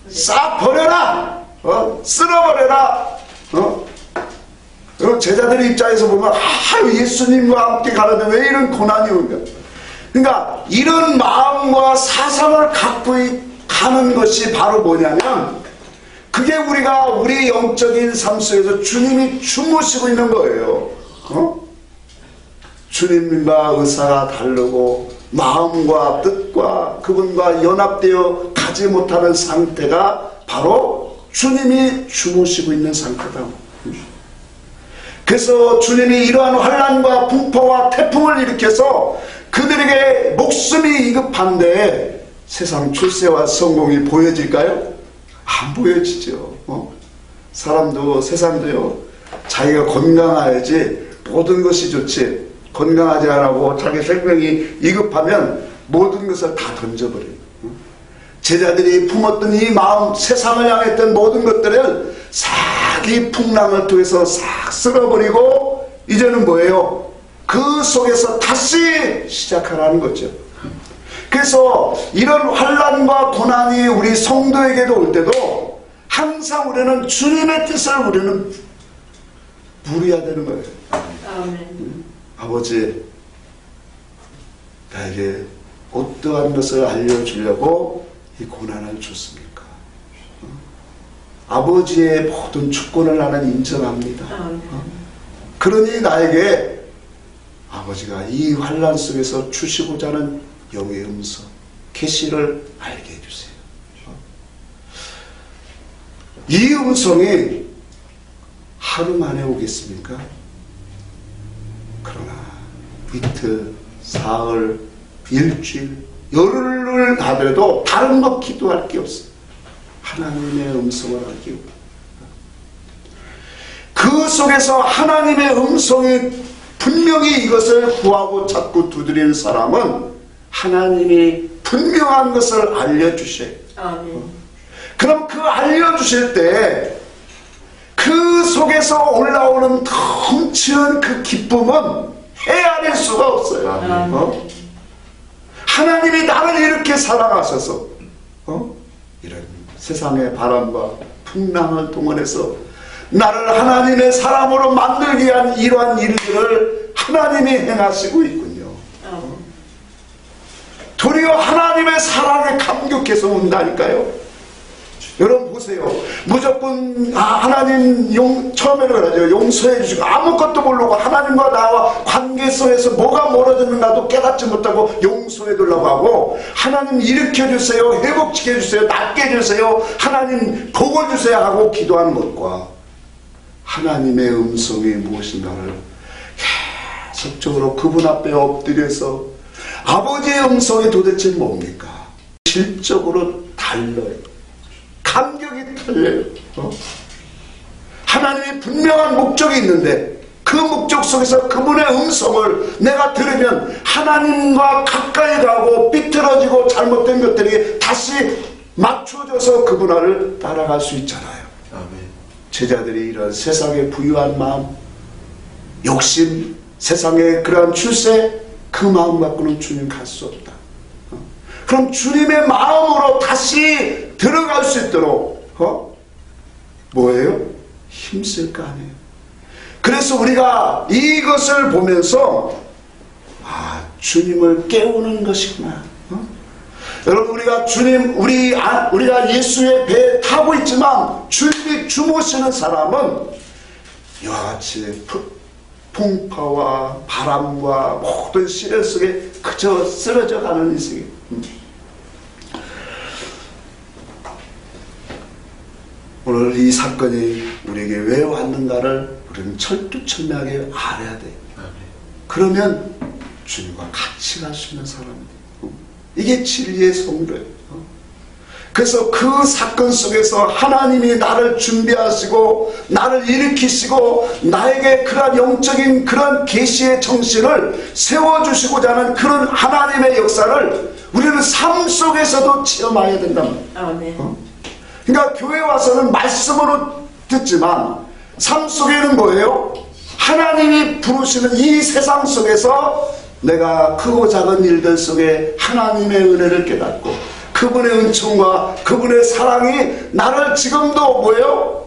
A: 싹 버려라! 쓸어버려라! 제자들의 입장에서 보면 예수님과 함께 가는데 왜 이런 고난이 올까? 그러니까 이런 마음과 사상을 갖고 가는 것이 바로 뭐냐면 그게 우리 영적인 삶 속에서 주님이 주무시고 있는 거예요. 주님과 의사가 다르고 마음과 뜻과 그분과 연합되어 가지 못하는 상태가 바로 주님이 주무시고 있는 상태다. 그래서 주님이 이러한 환난과 풍파와 태풍을 일으켜서 그들에게 목숨이 이급한데 세상 출세와 성공이 보여질까요? 안 보여지죠. 사람도 세상도요, 자기가 건강해야지 모든 것이 좋지, 건강하지 않고 자기 생명이 이급하면 모든 것을 다 던져버려요. 제자들이 품었던 이 마음, 세상을 향했던 모든 것들을 싹이 풍랑을 통해서 싹 쓸어버리고 이제는 뭐예요? 그 속에서 다시 시작하라는 거죠. 그래서 이런 환난과 고난이 우리 성도에게도 올 때도 항상 우리는 주님의 뜻을 우리는 누려야 되는 거예요. 아버지, 나에게 어떠한 것을 알려주려고 이 고난을 줬습니까? 아버지의 모든 주권을 나는 인정합니다. 그러니 나에게 아버지가 이 환난 속에서 주시고자 하는 영의 음성, 계시를 알게 해주세요. 이 음성이 하루 만에 오겠습니까? 그러나 이틀, 사흘, 일주일, 열흘을 가더라도 다른 것 기도할 게 없어요. 하나님의 음성을 알기로. 그 속에서 하나님의 음성이 분명히 이것을 구하고 찾고 두드리는 사람은 하나님이 분명한 것을 알려주셔요. 그럼 그 알려주실 때 그 속에서 올라오는 넘치는 그 기쁨은 헤아릴 수가 없어요. 하나님이 나를 이렇게 사랑하셔서 이런 세상의 바람과 풍랑을 동원해서 나를 하나님의 사람으로 만들기 위한 이러한 일들을 하나님이 행하시고 있군요. 도리어 하나님의 사랑에 감격해서 온다니까요. 여러분 보세요. 무조건 하나님 처음에는 그러죠. 용서해 주시고 아무것도 모르고 하나님과 나와 관계 속에서 뭐가 멀어졌는가도 깨닫지 못하고 용서해 주려고 하고, 하나님 일으켜 주세요, 회복시켜 주세요, 낫게 해주세요, 하나님 복을 주세요 하고 기도하는 것과 하나님의 음성이 무엇인가를 계속적으로 그분 앞에 엎드려서 아버지의 음성이 도대체 뭡니까? 질적으로 달라요. 감격이 달려요. 하나님이 분명한 목적이 있는데 그 목적 속에서 그분의 음성을 내가 들으면 하나님과 가까이 가고 삐뚤어지고 잘못된 것들이 다시 맞춰져서 그분을 따라갈 수 있잖아요.
B: 아멘.
A: 제자들이 이런 세상에 부유한 마음, 욕심, 세상의 그러한 출세, 그 마음 갖고는 주님 갈 수 없다. 그럼 주님의 마음으로 다시 들어갈 수 있도록 뭐예요? 힘쓸 거 아니에요. 그래서 우리가 이것을 보면서 주님을 깨우는 것이구나. 여러분, 우리가 주님, 우리가 예수의 배에 타고 있지만 주님이 주무시는 사람은 이와 같이 풍파와 바람과 모든 시련 속에 그저 쓰러져 가는 인생이에요. 오늘 이 사건이 우리에게 왜 왔는가를 우리는 철두철미하게 알아야 돼. 그러면 주님과 같이 갈 수 있는 사람이에요. 이게 진리의 성도예요. 그래서 그 사건 속에서 하나님이 나를 준비하시고 나를 일으키시고 나에게 그런 영적인 그런 계시의 정신을 세워주시고자 하는 그런 하나님의 역사를 우리는 삶 속에서도 체험해야 된단 말이에요. 그러니까 교회 와서는 말씀으로 듣지만 삶 속에는 뭐예요? 하나님이 부르시는 이 세상 속에서 내가 크고 작은 일들 속에 하나님의 은혜를 깨닫고 그분의 은총과 그분의 사랑이 나를 지금도 뭐예요?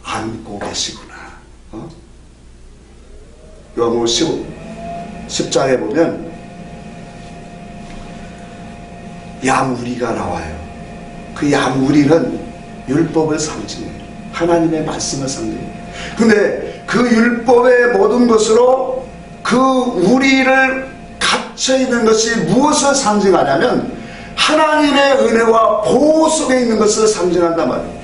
A: 안고 계시구나. 요한복음 10장에 보면 양우리가 나와요. 그 양우리는 율법을 상징해요. 하나님의 말씀을 상징해요. 근데 그 율법의 모든 것으로 그 우리를 갇혀있는 것이 무엇을 상징하냐면 하나님의 은혜와 보호 속에 있는 것을 상징한단 말이에요.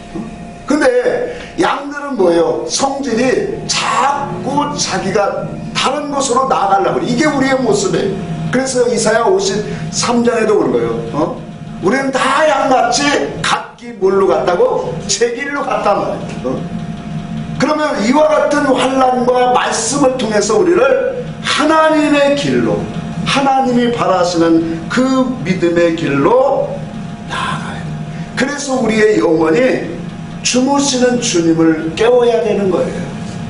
A: 근데 양들은 뭐예요? 성질이 자꾸 자기가 다른 곳으로 나아가려고 그래. 이게 우리의 모습이에요. 그래서 이사야 53장에도 그런 거예요. 우리는 다 양같이 각기 뭘로 갔다고? 제 길로 갔단 말이에요. 그러면 이와 같은 환난과 말씀을 통해서 우리를 하나님의 길로, 하나님이 바라시는 그 믿음의 길로 나아가요. 그래서 우리의 영혼이 주무시는 주님을 깨워야 되는 거예요.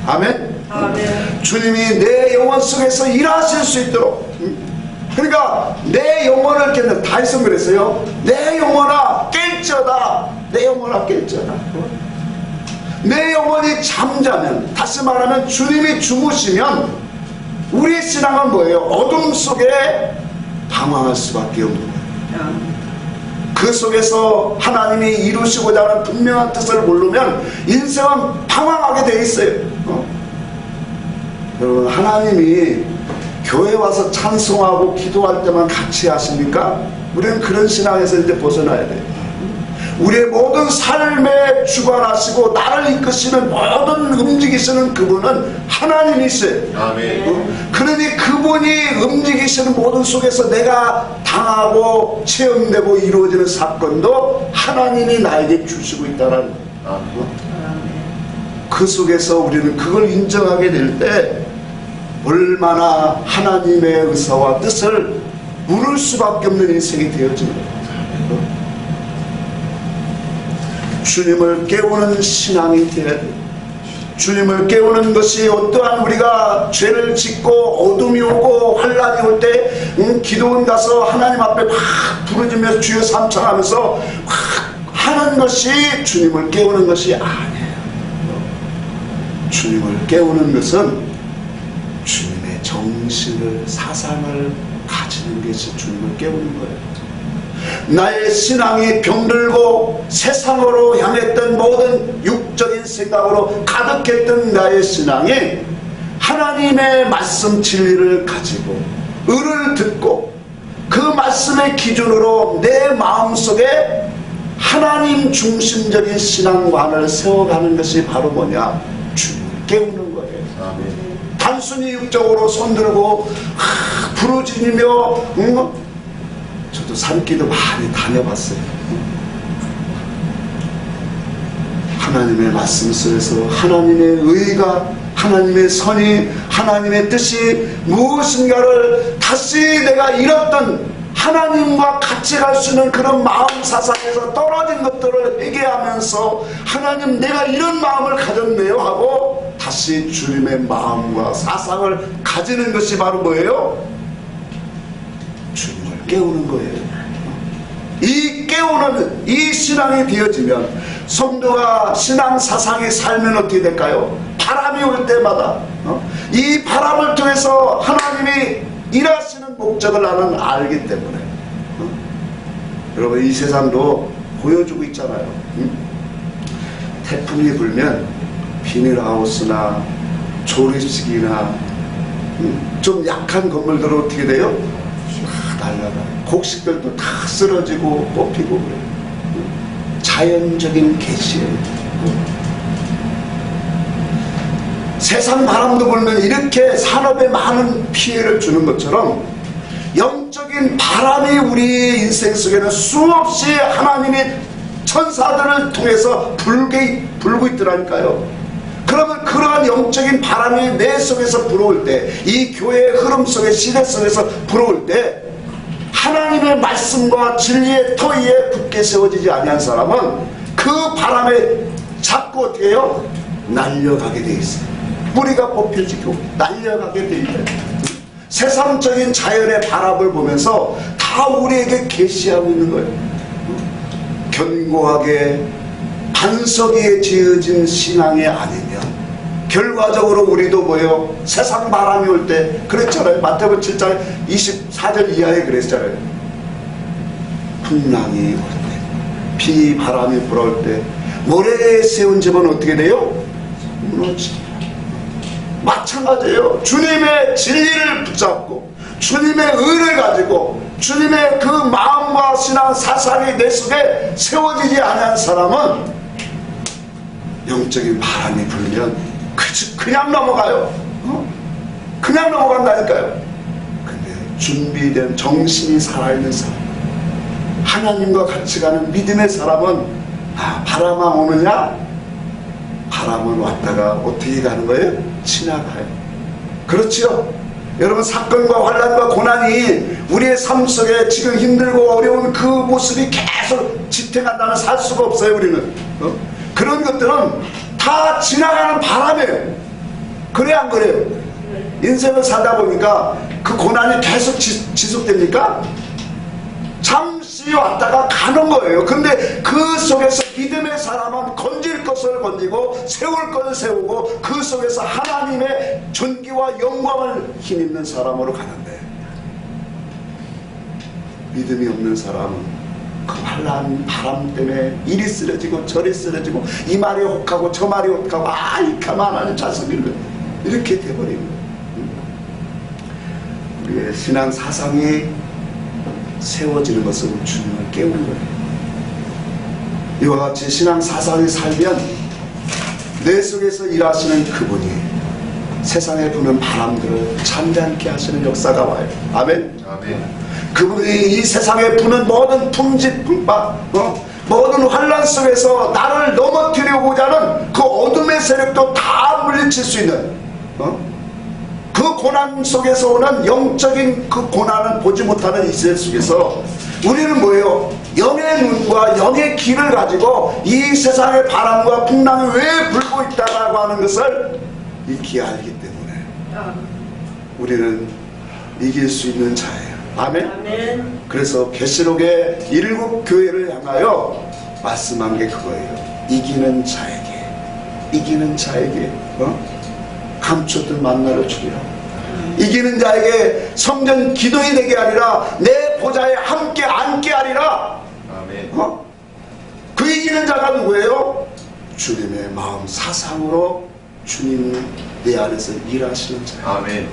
A: 아멘? 아멘. 주님이 내 영혼 속에서 일하실 수 있도록, 그러니까 내 영혼을 깨는, 다윗은 그랬어요. 내 영혼아 깰지어다. 내 영혼아 깰지어다. 내 영혼이 잠자면, 다시 말하면 주님이 주무시면 우리 신앙은 뭐예요? 어둠 속에 방황할 수밖에 없는 거예요. 그 속에서 하나님이 이루시고자 하는 분명한 뜻을 모르면 인생은 방황하게 돼 있어요. 여러분, 하나님이 교회 와서 찬송하고 기도할 때만 같이 하십니까? 우리는 그런 신앙에서 이제 벗어나야 돼요. 우리의 모든 삶에 주관하시고 나를 이끄시는 모든 움직이시는 그분은 하나님이세요. 아멘. 그러니 그분이 움직이시는 모든 속에서 내가 당하고 체험되고 이루어지는 사건도 하나님이 나에게 주시고 있다는 그 속에서 우리는 그걸 인정하게 될 때 얼마나 하나님의 의사와 뜻을 물을 수밖에 없는 인생이 되어지는 거예요. 주님을 깨우는 신앙이 되어야 돼요. 주님을 깨우는 것이 어떠한 우리가 죄를 짓고 어둠이 오고 환란이 올 때 기도원 가서 하나님 앞에 막 부르짖으면서 주여 삼창하면서 막 것이 주님을 깨우는 것이 아니에요. 주님을 깨우는 것은 주님의 정신을, 사상을 가지는 것이 주님을 깨우는 거예요. 나의 신앙이 병들고 세상으로 향했던 모든 육적인 생각으로 가득했던 나의 신앙이 하나님의 말씀 진리를 가지고 을을 듣고 그 말씀의 기준으로 내 마음속에 하나님 중심적인 신앙관을 세워가는 것이 바로 뭐냐? 주님을 깨우는 거예요.
B: 아멘.
A: 단순히 육적으로 손들고 부르짖으며 저도 산길도 많이 다녀봤어요. 하나님의 말씀 속에서 하나님의 의가, 하나님의 선이, 하나님의 뜻이 무엇인가를 다시 내가 잃었던 하나님과 같이 갈 수 있는 그런 마음 사상에서 떨어진 것들을 회개하면서 하나님 내가 이런 마음을 가졌네요 하고 다시 주님의 마음과 사상을 가지는 것이 바로 뭐예요? 주님을 깨우는 거예요. 이 깨우는 이 신앙이 되어지면 성도가 신앙 사상이 살면 어떻게 될까요? 바람이 올 때마다 이 바람을 통해서 하나님이 일하시는 목적을 나는 알기 때문에 여러분 이 세상도 보여주고 있잖아요. 태풍이 불면 비닐하우스나 조립식이나 좀 약한 건물들은 어떻게 돼요? 날라가요. 곡식들도 다 쓰러지고 뽑히고 그래요. 자연적인 계시예요. 세상 바람도 불면 이렇게 산업에 많은 피해를 주는 것처럼 영적인 바람이 우리 인생 속에는 수없이 하나님이 천사들을 통해서 불고 있더라니까요. 그러면 그러한 영적인 바람이 내 속에서 불어올 때, 이 교회의 흐름 속에, 시대 속에서 불어올 때 하나님의 말씀과 진리의 터 위에 굳게 세워지지 아니한 사람은 그 바람에 자꾸 어떻게 해요? 날려가게 돼 있어요. 뿌리가 뽑혀지고 날려가게 돼 있어요. 세상적인 자연의 바람을 보면서 다 우리에게 계시하고 있는 거예요. 견고하게 반석 위에 지어진 신앙이 아니면 결과적으로 우리도 뭐예요? 세상 바람이 올 때 그랬잖아요. 마태복음 7장 24절 이하에 그랬잖아요. 풍랑이 올 때, 비 바람이 불어올 때 모래에 세운 집은 어떻게 돼요? 무너지고. 마찬가지예요. 주님의 진리를 붙잡고 주님의 의를 가지고 주님의 그 마음과 신앙 사상이 내 속에 세워지지 않은 사람은 영적인 바람이 불면 그냥 넘어가요. 그냥 넘어간다니까요. 근데 준비된 정신이 살아있는 사람, 하나님과 같이 가는 믿음의 사람은 바람만 오느냐? 바람은 왔다가 어떻게 가는 거예요? 지나가요. 그렇죠? 여러분 사건과 환난과 고난이 우리의 삶 속에 지금 힘들고 어려운 그 모습이 계속 지탱한다면 살 수가 없어요. 우리는 그런 것들은 다 지나가는 바람이에요. 그래 안 그래요? 인생을 살다 보니까 그 고난이 계속 지속됩니까? 잠시 왔다가 가는 거예요. 근데 그 속에서 믿음의 사람은 건질 것을 건지고 세울 것을 세우고 그 속에서 하나님의 존귀와 영광을 힘입는 사람으로 가는데, 믿음이 없는 사람은 그 환난 바람 때문에 이리 쓰러지고 저리 쓰러지고 이 말이 혹하고 저 말이 혹하고 이 가만하는 자석을 이렇게 돼버리는 거예요. 우리의 신앙 사상이 세워지는 것은 주님을 깨우는 거예요. 이와 같이 신앙 사상이 살면 내 속에서 일하시는 그분이 세상에 부는 바람들을 잠잠케 하시는 역사가 와요. 아멘.
B: 아멘.
A: 그분이 이 세상에 부는 모든 풍짓 풍파, 모든 환란 속에서 나를 넘어뜨리고자 하는 그 어둠의 세력도 다 물리칠 수 있는 그 고난 속에서 오는 영적인 그 고난을 보지 못하는 이 세대 속에서 우리는 뭐예요? 영의 눈과 영의 귀를 가지고 이 세상의 바람과 풍랑이 왜 불고 있다라고 하는 것을 익히 알기 때문에 우리는 이길 수 있는 자예요. 아멘.
C: 아멘.
A: 그래서 계시록의 7 교회를 향하여 말씀한 게 그거예요. 이기는 자에게 감췄던 만나를 주리라. 이기는 자에게 성전 기둥이 되게 하리라. 내 보좌에 함께 앉게 하리라.
B: 아멘.
A: 그 이기는 자가 누구예요? 주님의 마음 사상으로 주님 내 안에서 일하시는 자예요.
B: 아멘.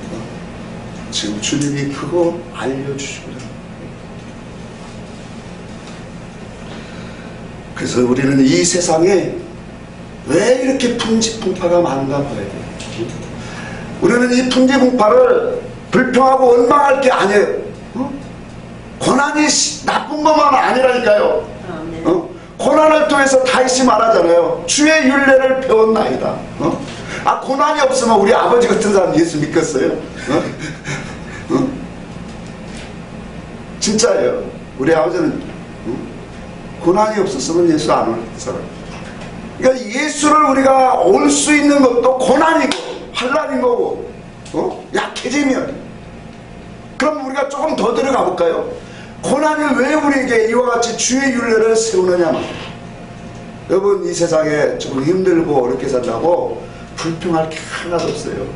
A: 지금 주님이 그거 알려주시고요. 그래서 우리는 이 세상에 왜 이렇게 풍지풍파가 많은가 봐야 돼요. 우리는 이 풍지풍파를 불평하고 원망할 게 아니에요. 고난이 나쁜 것만 아니라니까요. 고난을 통해서 다윗이 말하잖아요. 주의 율례를 배웠나이다. 고난이 없으면 우리 아버지 같은 사람 예수 믿겠어요? 진짜예요. 우리 아버지는 고난이 없었으면 예수 안 올 사람. 그러니까 예수를 우리가 올 수 있는 것도 고난이고 환난인 거고 약해지면. 그럼 우리가 조금 더 들어가 볼까요? 고난이 왜 우리에게 이와 같이 주의 율례를 세우느냐 말이에요. 여러분, 이 세상에 조금 힘들고 어렵게 산다고 불평할 게 하나도 없어요.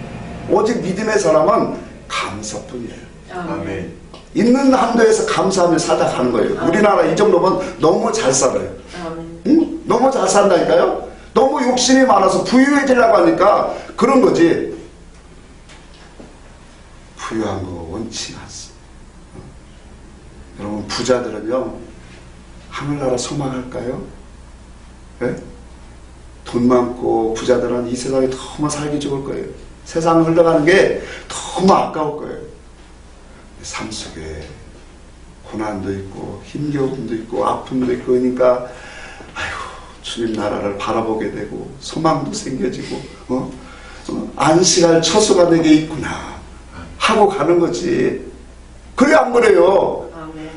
A: 오직 믿음의 사람은 감사뿐이에요.
B: 아멘.
A: 있는 한도에서 감사하며 살다 가는 거예요. 우리나라 이 정도면 너무 잘 살아요. 응? 너무 잘 산다니까요. 너무 욕심이 많아서 부유해지려고 하니까 그런 거지. 부유한 거 원치 않습니다. 여러분, 부자들은요 하늘나라 소망할까요? 네? 돈 많고 부자들은 이 세상에 너무 살기 좋을 거예요. 세상 흘러가는 게 너무 아까울 거예요. 삶 속에 고난도 있고 힘겨움도 있고 아픔도 있고 그러니까 아이고 주님 나라를 바라보게 되고 소망도 생겨지고 안식할 처소가 내게 있구나 하고 가는 거지. 그래 안 그래요?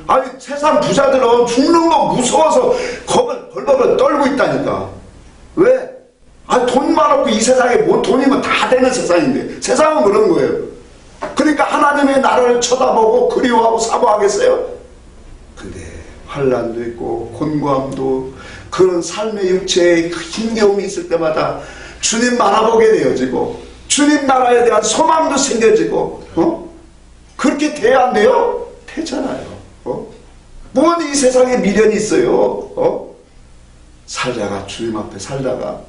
A: 아니 세상 부자들은 죽는 거 무서워서 겁을 벌벌 떨고 있다니까. 왜? 돈 많았고 이 세상에 뭐 돈이면 다 되는 세상인데 세상은 그런 거예요. 그러니까 하나님의 나라를 쳐다보고 그리워하고 사모하겠어요? 근데 환난도 있고 곤고함도 그런 삶의 육체에 힘겨움이 있을 때마다 주님 바라보게 되어지고 주님 나라에 대한 소망도 생겨지고 그렇게 돼야 안 돼요? 되잖아요. 뭔 이 세상에 미련이 있어요. 살다가 주님 앞에 살다가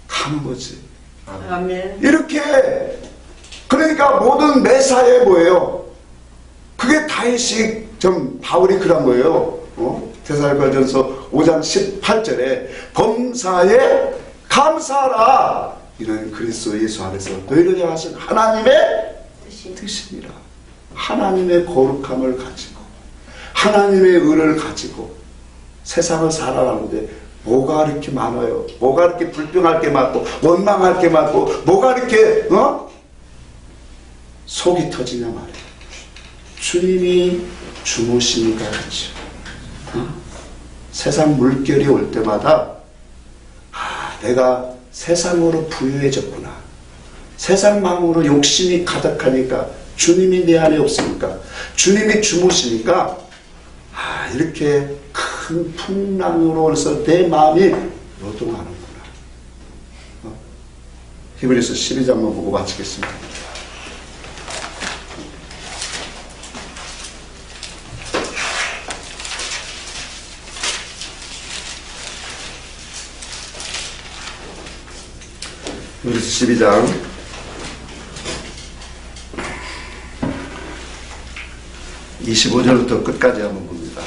A: 가는 거지.
C: 아멘.
A: 이렇게 그러니까 모든 매사에 뭐예요? 그게 다윗이 좀 바울이 그런 거예요. 데살로니가전서 5장 18절에 범사에 감사하라. 이는 그리스도 예수 안에서 너희를 향하신 하나님의 뜻이니라. 하나님의 거룩함을 가지고 하나님의 의를 가지고 세상을 살아가는데 뭐가 이렇게 많아요? 뭐가 이렇게 불평할 게 많고 원망할 게 많고 뭐가 이렇게 속이 터지냐 말이에요. 주님이 주무시니까 그렇죠. 세상 물결이 올 때마다 내가 세상으로 부유해졌구나. 세상 마음으로 욕심이 가득하니까 주님이 내 안에 없으니까 주님이 주무시니까 이렇게 큰 풍랑으로서 내 마음이 요동하는구나. 히브리서 12장만 보고 마치겠습니다. 히브리서 12장 25절부터 끝까지 한번 봅니다.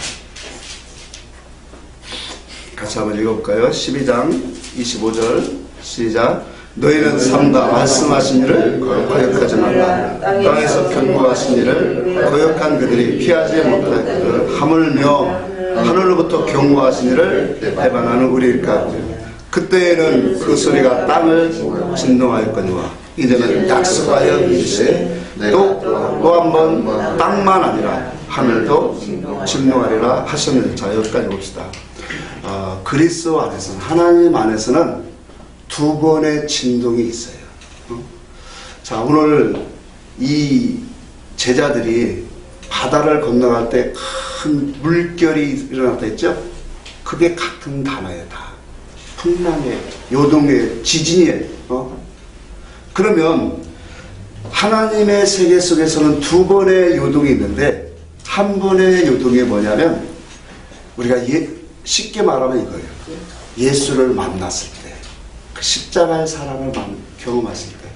A: 같이 한번 읽어볼까요? 12장 25절 시작. 너희는 삼가 말씀하신 일을 거역하지 말라. 땅에서 경고하신 일을 거역한 그들이 피하지 못하거든 하물며 하늘로부터 경고하신 일을 배반하는 우리일까. 그때에는 그 소리가 땅을 진동하였거니와 이제는 약속하여 이르시되 또 한 번 땅만 아니라 하늘도 진동하리라 하셨느니. 자, 여기까지 봅시다. 그리스도 안에서는 하나님 안에서는 두 번의 진동이 있어요. 자, 오늘 이 제자들이 바다를 건너갈 때 큰 물결이 일어났다 했죠? 그게 같은 단어예요. 다 풍랑에, 요동에, 지진에. 그러면 하나님의 세계 속에서는 두 번의 요동이 있는데, 한 번의 요동이 뭐냐면 우리가 쉽게 말하면 이거예요. 예수를 만났을 때, 그 십자가의 사랑을 경험했을 때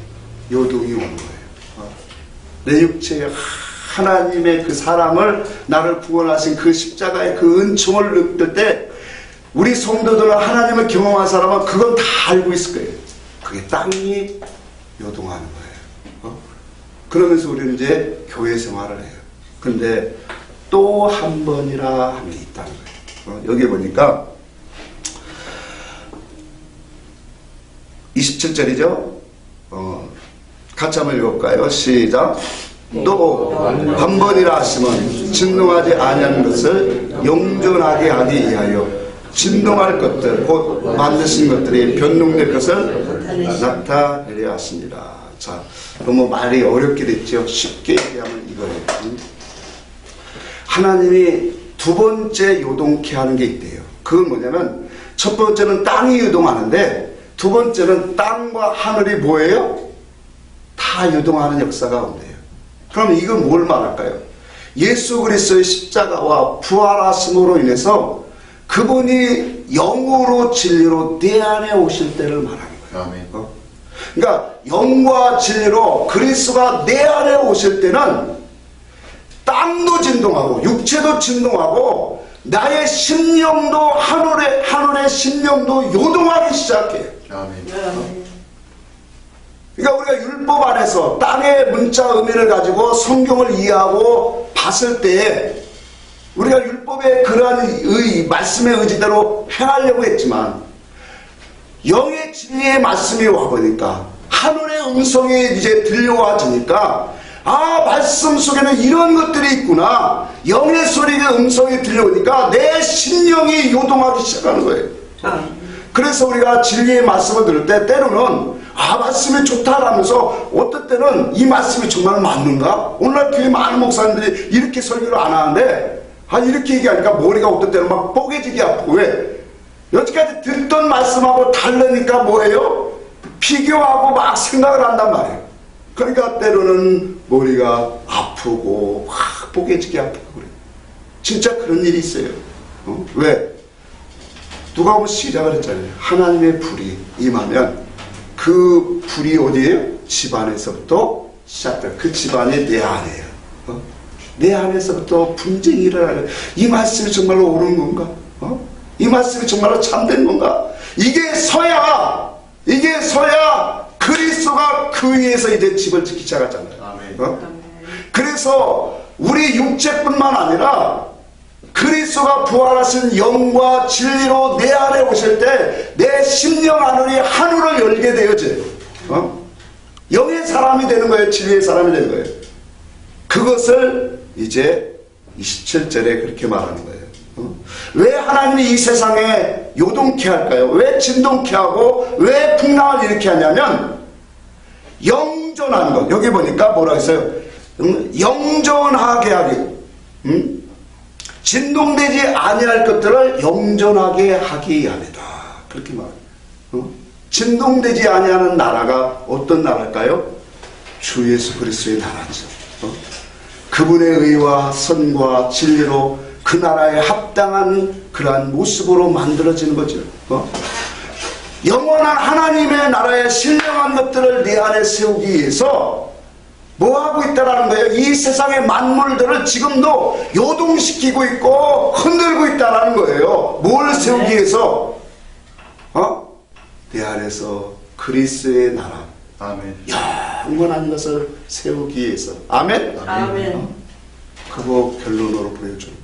A: 요동이 오는 거예요. 내 육체에 하나님의 그 사랑을, 나를 구원하신 그 십자가의 그 은총을 느낄 때, 우리 성도들은 하나님을 경험한 사람은 그건 다 알고 있을 거예요. 그게 땅이 요동하는 거예요. 그러면서 우리는 이제 교회 생활을 해요. 근데 또 한 번이라 하는 게 있다는 거예요. 여기 보니까 27절이죠. 같이 한번 읽어볼까요? 시작. 또 한 번이라 하시면 진동하지 아니하는 것을 영존하게 하기 위하여 진동할 것들, 곧 만드신 것들이 변동될 것을 나타내려 하십니다. 자, 너무 말이 어렵게 됐죠. 쉽게 얘기하면 이거예요. 하나님이 두 번째 요동케 하는 게 있대요. 그건 뭐냐면, 첫 번째는 땅이 요동하는데, 두 번째는 땅과 하늘이 뭐예요? 다 요동하는 역사가 온대요. 그럼 이건 뭘 말할까요? 예수 그리스도의 십자가와 부활하심으로 인해서 그분이 영으로 진리로 내 안에 오실 때를 말하는 거예요.
B: 아멘.
A: 그러니까 영과 진리로 그리스도가 내 안에 오실 때는 땅도 진동하고 육체도 진동하고 나의 심령도 하늘의 심령도 요동하기 시작해요.
B: 아멘.
A: 그러니까 우리가 율법 안에서 땅의 문자 의미를 가지고 성경을 이해하고 봤을 때 우리가 율법의 그러한 말씀의 의지대로 행하려고 했지만 영의 진리의 말씀이 와보니까 하늘의 음성이 이제 들려와지니까 말씀 속에는 이런 것들이 있구나. 영의 소리가 음성이 들려오니까 내 심령이 요동하기 시작하는 거예요. 그래서 우리가 진리의 말씀을 들을 때 때로는 말씀이 좋다라면서 어떨 때는 이 말씀이 정말 맞는가? 오늘날 교회 많은 목사님들이 이렇게 설교를 안 하는데 이렇게 얘기하니까 머리가 어떨 때는 막 뽀개지게 아프고 왜? 여태까지 듣던 말씀하고 다르니까 뭐예요? 비교하고 막 생각을 한단 말이에요. 그러니까 때로는 머리가 아프고 확 뽀개지게 아프고 그래. 진짜 그런 일이 있어요. 왜? 누가 보면 시작을 했잖아요. 하나님의 불이 임하면 그 불이 어디에요? 집안에서부터 시작돼요. 그 집안이 내 안에요. 내 안에서부터 분쟁이 일어나요. 이 말씀이 정말로 옳은 건가? 이 말씀이 정말로 참된 건가? 이게 서야 그리스도가 그 위에서 이제 집을 짓기 시작하잖아요. 그래서 우리 육체뿐만 아니라 그리스도가 부활하신 영과 진리로 내 안에 오실 때 내 심령 하늘이 하늘을 열게 되어져요. 영의 사람이 되는 거예요. 진리의 사람이 되는 거예요. 그것을 이제 27절에 그렇게 말하는 거예요. 왜 하나님이 이 세상에 요동케 할까요? 왜 진동케 하고 왜 풍랑을 일으켜 하냐면 영존하는 것. 여기 보니까 뭐라 했어요? 영존하게 하기. 진동되지 아니할 것들을 영존하게 하기 위함이다. 그렇게 말해요. 진동되지 아니하는 나라가 어떤 나라일까요? 주 예수 그리스도의 나라죠. 그분의 의와 선과 진리로 그 나라에 합당한 그러한 모습으로 만들어지는 거죠. 영원한 하나님의 나라에 신령한 것들을 내 안에 세우기 위해서 뭐 하고 있다라는 거예요? 이 세상의 만물들을 지금도 요동시키고 있고 흔들고 있다라는 거예요. 뭘 세우기 위해서? 내 안에서 그리스도의 나라,
B: 아멘.
A: 영원한 것을 세우기 위해서. 아멘?
C: 아멘.
A: 그거 결론으로 보여주는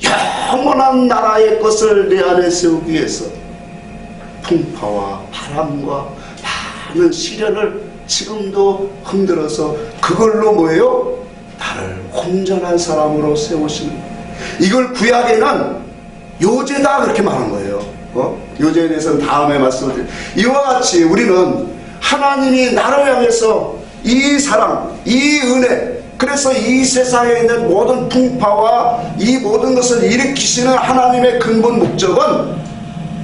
A: 거예요. 영원한 나라의 것을 내 안에 세우기 위해서 풍파와 바람과 많은 시련을 지금도 흔들어서 그걸로 뭐예요? 나를 온전한 사람으로 세우시는 거예요. 이걸 구약에는 요제다 그렇게 말한 거예요. 요제에 대해서는 다음에 말씀을 드릴게요. 이와 같이 우리는 하나님이 나를 향해서 이 사랑, 이 은혜, 그래서 이 세상에 있는 모든 풍파와 이 모든 것을 일으키시는 하나님의 근본 목적은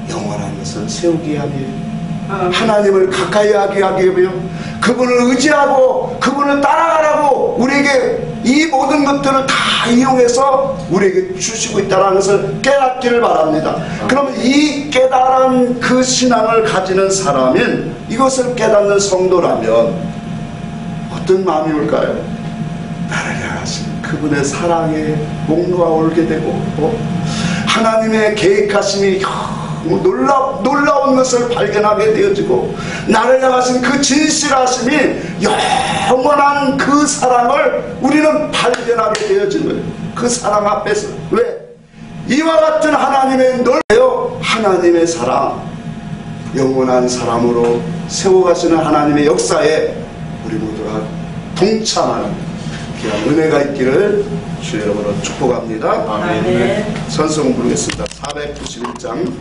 A: 영원한 것을 세우기 위함이에요. 하나님을 가까이 하게 하기 위하여 그분을 의지하고 그분을 따라가라고 우리에게 이 모든 것들을 다 이용해서 우리에게 주시고 있다는 것을 깨닫기를 바랍니다. 그러면 이 깨달은 그 신앙을 가지는 사람인, 이것을 깨닫는 성도라면 어떤 마음이 올까요? 나를 향하신 그분의 사랑에 목놓아 올게 되고 하나님의 계획하심이 놀라운 것을 발견하게 되어지고 나를 향하신 그 진실하심이 영원한 그 사랑을 우리는 발견하게 되어지는 거예요. 그 사랑 앞에서. 왜? 이와 같은 하나님의 놀라요. 하나님의 사랑, 영원한 사랑으로 세워가시는 하나님의 역사에 우리 모두가 동참하는 귀한 은혜가 있기를 주의 이름으로 축복합니다.
B: 아멘.
A: 선송 부르겠습니다. 491장